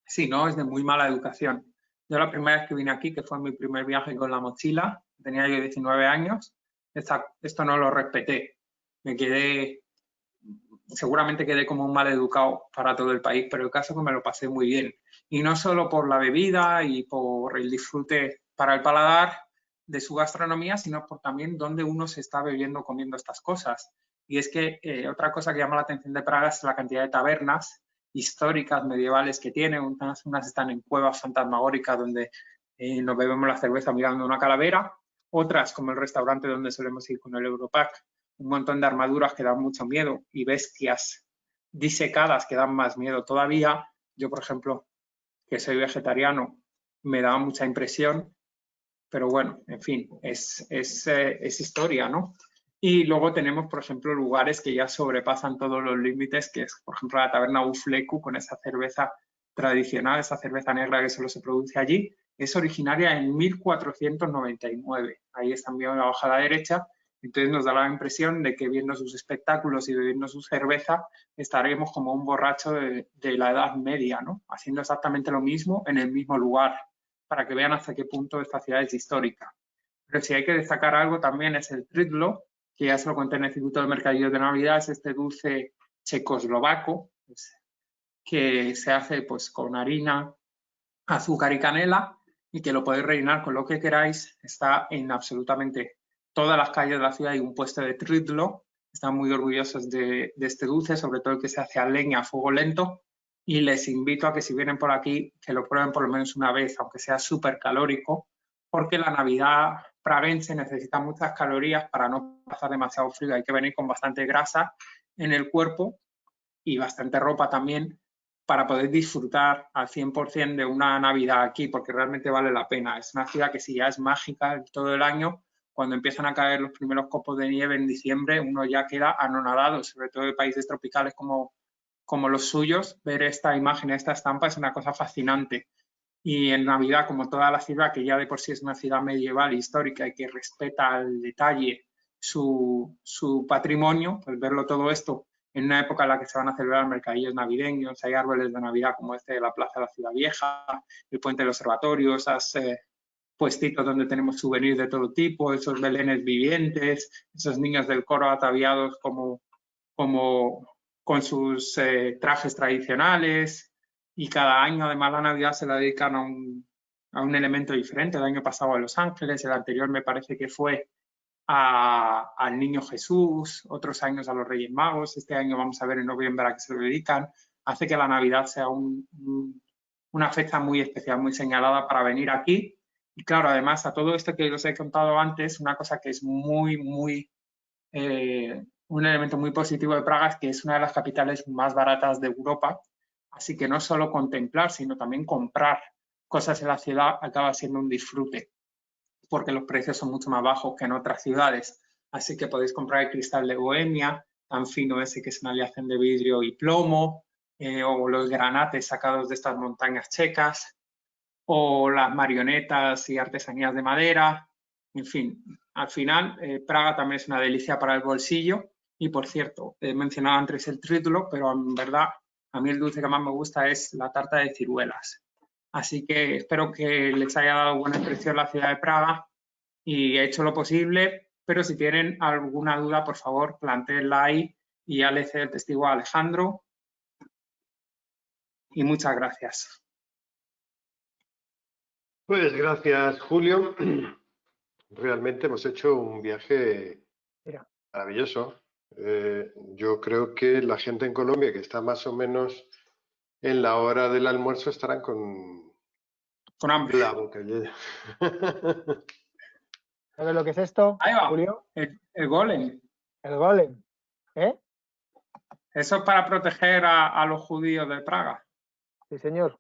Si no, es de muy mala educación. Yo la primera vez que vine aquí, que fue mi primer viaje con la mochila, tenía yo 19 años, esto no lo respeté. Seguramente quedé como un mal educado para todo el país, pero el caso es que me lo pasé muy bien. Y no solo por la bebida y por el disfrute para el paladar de su gastronomía, sino por también dónde uno se está bebiendo comiendo estas cosas. Y es que otra cosa que llama la atención de Praga es la cantidad de tabernas históricas, medievales que tiene. Unas están en cuevas fantasmagóricas donde nos bebemos la cerveza mirando una calavera. Otras, como el restaurante donde solemos ir con el Europack, un montón de armaduras que dan mucho miedo y bestias disecadas que dan más miedo todavía. Yo, por ejemplo, que soy vegetariano, me daba mucha impresión, pero bueno, en fin, es historia, ¿no? Y luego tenemos, por ejemplo, lugares que ya sobrepasan todos los límites, que es, por ejemplo, la taberna Ufleku con esa cerveza tradicional, esa cerveza negra que solo se produce allí. Es originaria en 1499. Ahí están viendo abajo a la derecha. Entonces nos da la impresión de que viendo sus espectáculos y bebiendo su cerveza estaremos como un borracho de la Edad Media, ¿no? Haciendo exactamente lo mismo en el mismo lugar, para que vean hasta qué punto esta ciudad es histórica. Pero si hay que destacar algo también es el trydlo, que ya se lo conté en el Instituto de Mercadillos de Navidad, es este dulce checoslovaco que se hace pues con harina, azúcar y canela y que lo podéis rellenar con lo que queráis. Está en absolutamente todas las calles de la ciudad, hay un puesto de trydlo. Están muy orgullosos de este dulce, sobre todo el que se hace a leña, a fuego lento. Y les invito a que si vienen por aquí, que lo prueben por lo menos una vez, aunque sea súper calórico, porque la Navidad praguense necesita muchas calorías para no pasar demasiado frío. Hay que venir con bastante grasa en el cuerpo y bastante ropa también para poder disfrutar al 100% de una Navidad aquí, porque realmente vale la pena. Es una ciudad que si ya es mágica todo el año, cuando empiezan a caer los primeros copos de nieve en diciembre, uno ya queda anonadado, sobre todo de países tropicales como los suyos. Ver esta imagen, esta estampa es una cosa fascinante. Y en Navidad, como toda la ciudad, que ya de por sí es una ciudad medieval, histórica y que respeta al detalle su patrimonio, pues verlo todo esto en una época en la que se van a celebrar mercadillos navideños, hay árboles de Navidad como este de la Plaza de la Ciudad Vieja, el Puente del Observatorio, esos puestitos donde tenemos souvenirs de todo tipo, esos belenes vivientes, esos niños del coro ataviados como con sus trajes tradicionales, y cada año además la Navidad se la dedican a un elemento diferente. El año pasado a Los Ángeles, el anterior me parece que fue al Niño Jesús, otros años a los Reyes Magos, este año vamos a ver en noviembre a qué se lo dedican. Hace que la Navidad sea una fecha muy especial, muy señalada para venir aquí. Y claro, además a todo esto que os he contado antes, una cosa que es un elemento muy positivo de Praga es que es una de las capitales más baratas de Europa, así que no solo contemplar, sino también comprar cosas en la ciudad acaba siendo un disfrute, porque los precios son mucho más bajos que en otras ciudades. Así que podéis comprar el cristal de Bohemia, tan fino ese que es una aleación de vidrio y plomo, o los granates sacados de estas montañas checas, o las marionetas y artesanías de madera. En fin, al final Praga también es una delicia para el bolsillo. Y por cierto, he mencionado antes el trítolo, pero en verdad a mí el dulce que más me gusta es la tarta de ciruelas. Así que espero que les haya dado buena impresión la ciudad de Praga y he hecho lo posible, pero si tienen alguna duda, por favor, plantéenla ahí y ya le cedo el testigo a Alejandro. Y muchas gracias. Pues gracias, Julio. Realmente hemos hecho un viaje maravilloso. Yo creo que la gente en Colombia que está más o menos en la hora del almuerzo estarán con hambre. La boca llena. ¿Sabes lo que es esto, Ahí va, Julio? el golem. El golem. ¿Eh? Eso es para proteger a los judíos de Praga. Sí, señor.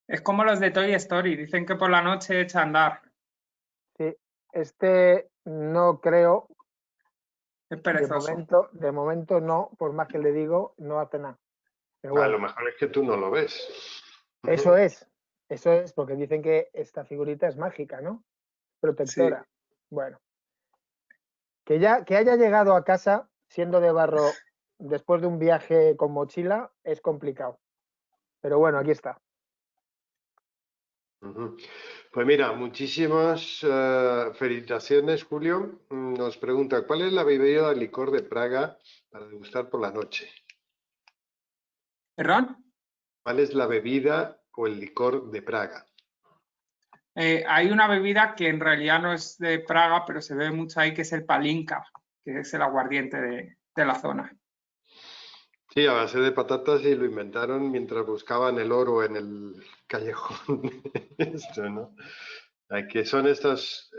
Es como los de Toy Story, dicen que por la noche echa a andar. Sí, este no creo. Es perezoso. De momento no, por más que le digo, no hace nada. Pero bueno, A lo mejor es que tú no lo ves. eso es, porque dicen que esta figurita es mágica, ¿no? Protectora. Sí. Bueno, que haya llegado a casa siendo de barro después de un viaje con mochila es complicado. Pero bueno, aquí está. Pues mira, muchísimas felicitaciones, Julio. Nos pregunta, ¿cuál es la bebida de licor de Praga para degustar por la noche? ¿Perdón? ¿Cuál es la bebida o el licor de Praga? Hay una bebida que en realidad no es de Praga, pero se ve mucho ahí, que es el palinka, que es el aguardiente de la zona. Sí, a base de patatas, y lo inventaron mientras buscaban el oro en el callejón. Esto, ¿no? Que son estas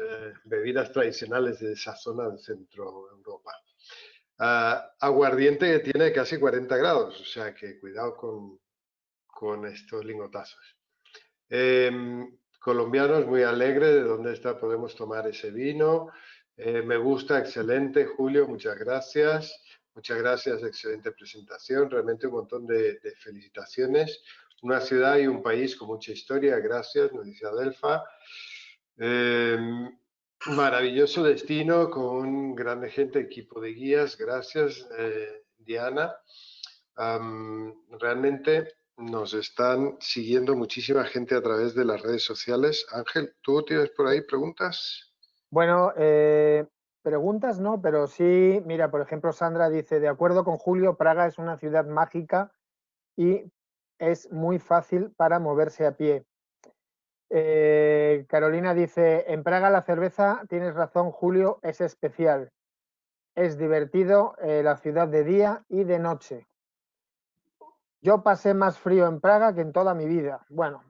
bebidas tradicionales de esa zona de Centro Europa. Aguardiente que tiene casi 40 grados, o sea que cuidado con estos lingotazos. Colombianos, muy alegre de dónde está, podemos tomar ese vino. Me gusta, excelente, Julio, muchas gracias. Muchas gracias, excelente presentación, realmente un montón de felicitaciones. Una ciudad y un país con mucha historia, gracias, nos dice Adelfa. Maravilloso destino con grande gente, equipo de guías, gracias, Diana. Realmente nos están siguiendo muchísima gente a través de las redes sociales. Ángel, ¿tú tienes por ahí preguntas? Bueno, preguntas no, pero sí, mira, por ejemplo, Sandra dice, de acuerdo con Julio, Praga es una ciudad mágica y es muy fácil para moverse a pie. Carolina dice, en Praga la cerveza, tienes razón, Julio, es especial. Es divertido la ciudad de día y de noche. Yo pasé más frío en Praga que en toda mi vida. Bueno,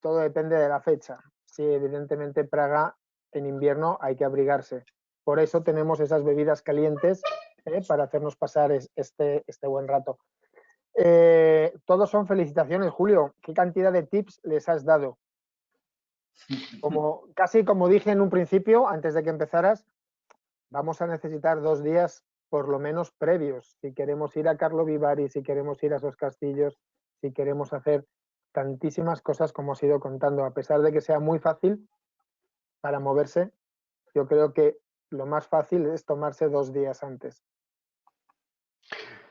todo depende de la fecha. Sí, evidentemente Praga en invierno hay que abrigarse. Por eso tenemos esas bebidas calientes para hacernos pasar este buen rato. todos son felicitaciones, Julio. ¿Qué cantidad de tips les has dado? Casi como dije en un principio, antes de que empezaras, vamos a necesitar 2 días por lo menos previos. Si queremos ir a Carlo Vivari, si queremos ir a esos castillos, si queremos hacer tantísimas cosas como os he ido contando, a pesar de que sea muy fácil para moverse, yo creo que lo más fácil es tomarse 2 días antes.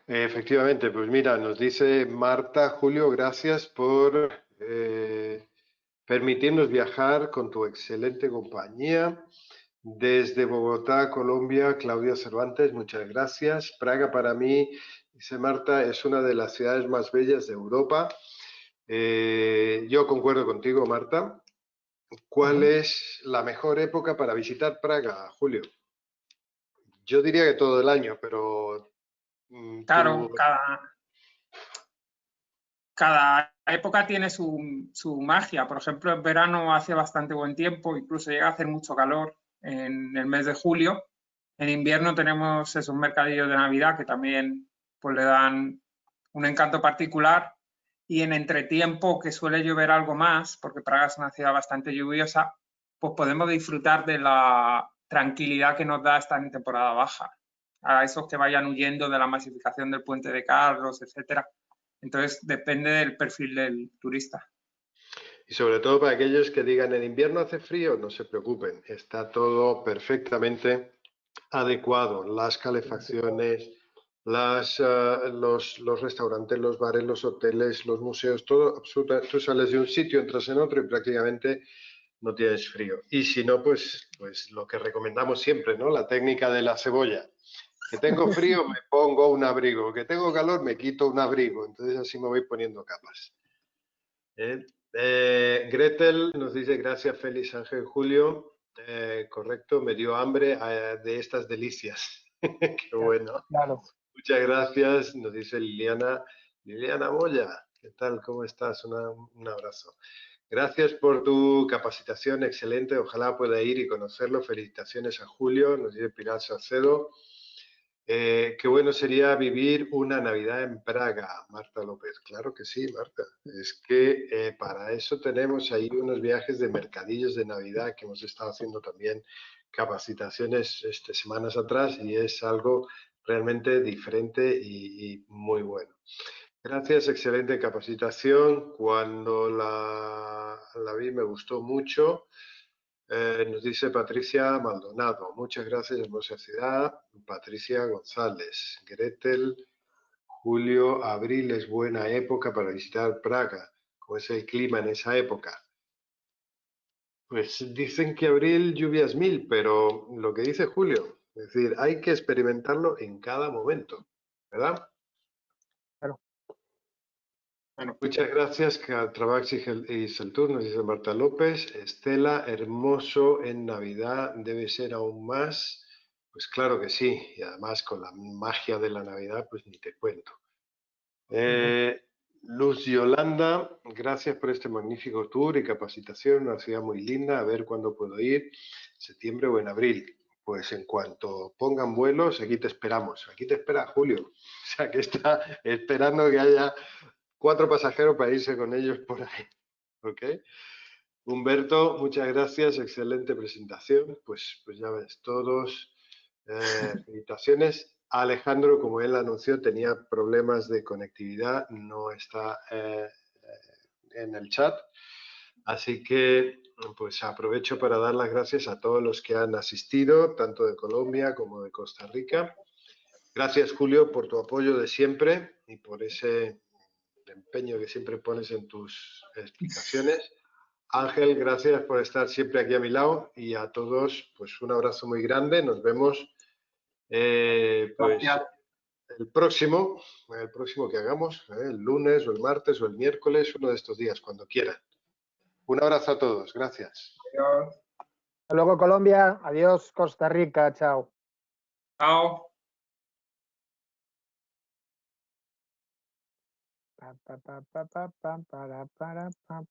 Efectivamente, pues mira, nos dice Marta, Julio, gracias por permitirnos viajar con tu excelente compañía. Desde Bogotá, Colombia, Claudia Cervantes, muchas gracias. Praga para mí, dice Marta, es una de las ciudades más bellas de Europa. Yo concuerdo contigo, Marta. ¿Cuál es la mejor época para visitar Praga, Julio? Yo diría que todo el año, pero... Claro, cada época tiene su magia. Por ejemplo, en verano hace bastante buen tiempo, incluso llega a hacer mucho calor en el mes de julio. En invierno tenemos esos mercadillos de Navidad que también pues, le dan un encanto particular. Y en entretiempo, que suele llover algo más, porque Praga es una ciudad bastante lluviosa, pues podemos disfrutar de la tranquilidad que nos da estar en temporada baja. A esos que vayan huyendo de la masificación del puente de Carlos, etcétera. Entonces, depende del perfil del turista. Y sobre todo para aquellos que digan en invierno hace frío, no se preocupen, está todo perfectamente adecuado. Las calefacciones, los restaurantes, los bares, los hoteles, los museos, todo absolutamente. Tú sales de un sitio, entras en otro y prácticamente no tienes frío. Y si no, pues lo que recomendamos siempre, ¿no? La técnica de la cebolla. Que tengo frío, me pongo un abrigo. Que tengo calor, me quito un abrigo. Entonces así me voy poniendo capas. Gretel nos dice, gracias Félix, Ángel, Julio. Correcto, me dio hambre de estas delicias. Qué bueno. Claro. Muchas gracias, nos dice Liliana. Liliana Moya, ¿qué tal? ¿Cómo estás? Un abrazo. Gracias por tu capacitación, excelente. Ojalá pueda ir y conocerlo. Felicitaciones a Julio, nos dice Pilar Salcedo. Qué bueno sería vivir una Navidad en Praga, Marta López. Claro que sí, Marta. Es que para eso tenemos ahí unos viajes de mercadillos de Navidad que hemos estado haciendo también capacitaciones semanas atrás y es algo realmente diferente y muy bueno. Gracias, excelente capacitación. Cuando la vi me gustó mucho. Nos dice Patricia Maldonado. Muchas gracias, hermosa ciudad. Patricia González. Gretel, julio, abril es buena época para visitar Praga. ¿Cómo es el clima en esa época? Pues dicen que abril lluvias 1000, pero lo que dice Julio, es decir, hay que experimentarlo en cada momento, ¿verdad? Claro. Bueno, muchas gracias, Trabax y Seltur, nos dice Marta López. Estela, hermoso en Navidad, debe ser aún más. Pues claro que sí, y además con la magia de la Navidad, pues ni te cuento. Luz Yolanda, gracias por este magnífico tour y capacitación, una ciudad muy linda, a ver cuándo puedo ir, septiembre o en abril. Pues en cuanto pongan vuelos, aquí te esperamos. Aquí te espera Julio, o sea que está esperando que haya 4 pasajeros para irse con ellos por ahí. ¿Ok? Humberto, muchas gracias, excelente presentación. Pues ya ves, todos. Felicitaciones. Alejandro, como él anunció, tenía problemas de conectividad, no está en el chat. Así que pues aprovecho para dar las gracias a todos los que han asistido, tanto de Colombia como de Costa Rica. Gracias, Julio, por tu apoyo de siempre y por ese empeño que siempre pones en tus explicaciones. Ángel, gracias por estar siempre aquí a mi lado y a todos, pues un abrazo muy grande. Nos vemos pues el próximo que hagamos, el lunes o el martes o el miércoles, uno de estos días, cuando quieran. Un abrazo a todos, gracias. Adiós. Hasta luego Colombia, adiós Costa Rica, chao. Chao. Pa, pa, pa, pa, pa, pa, para, pa.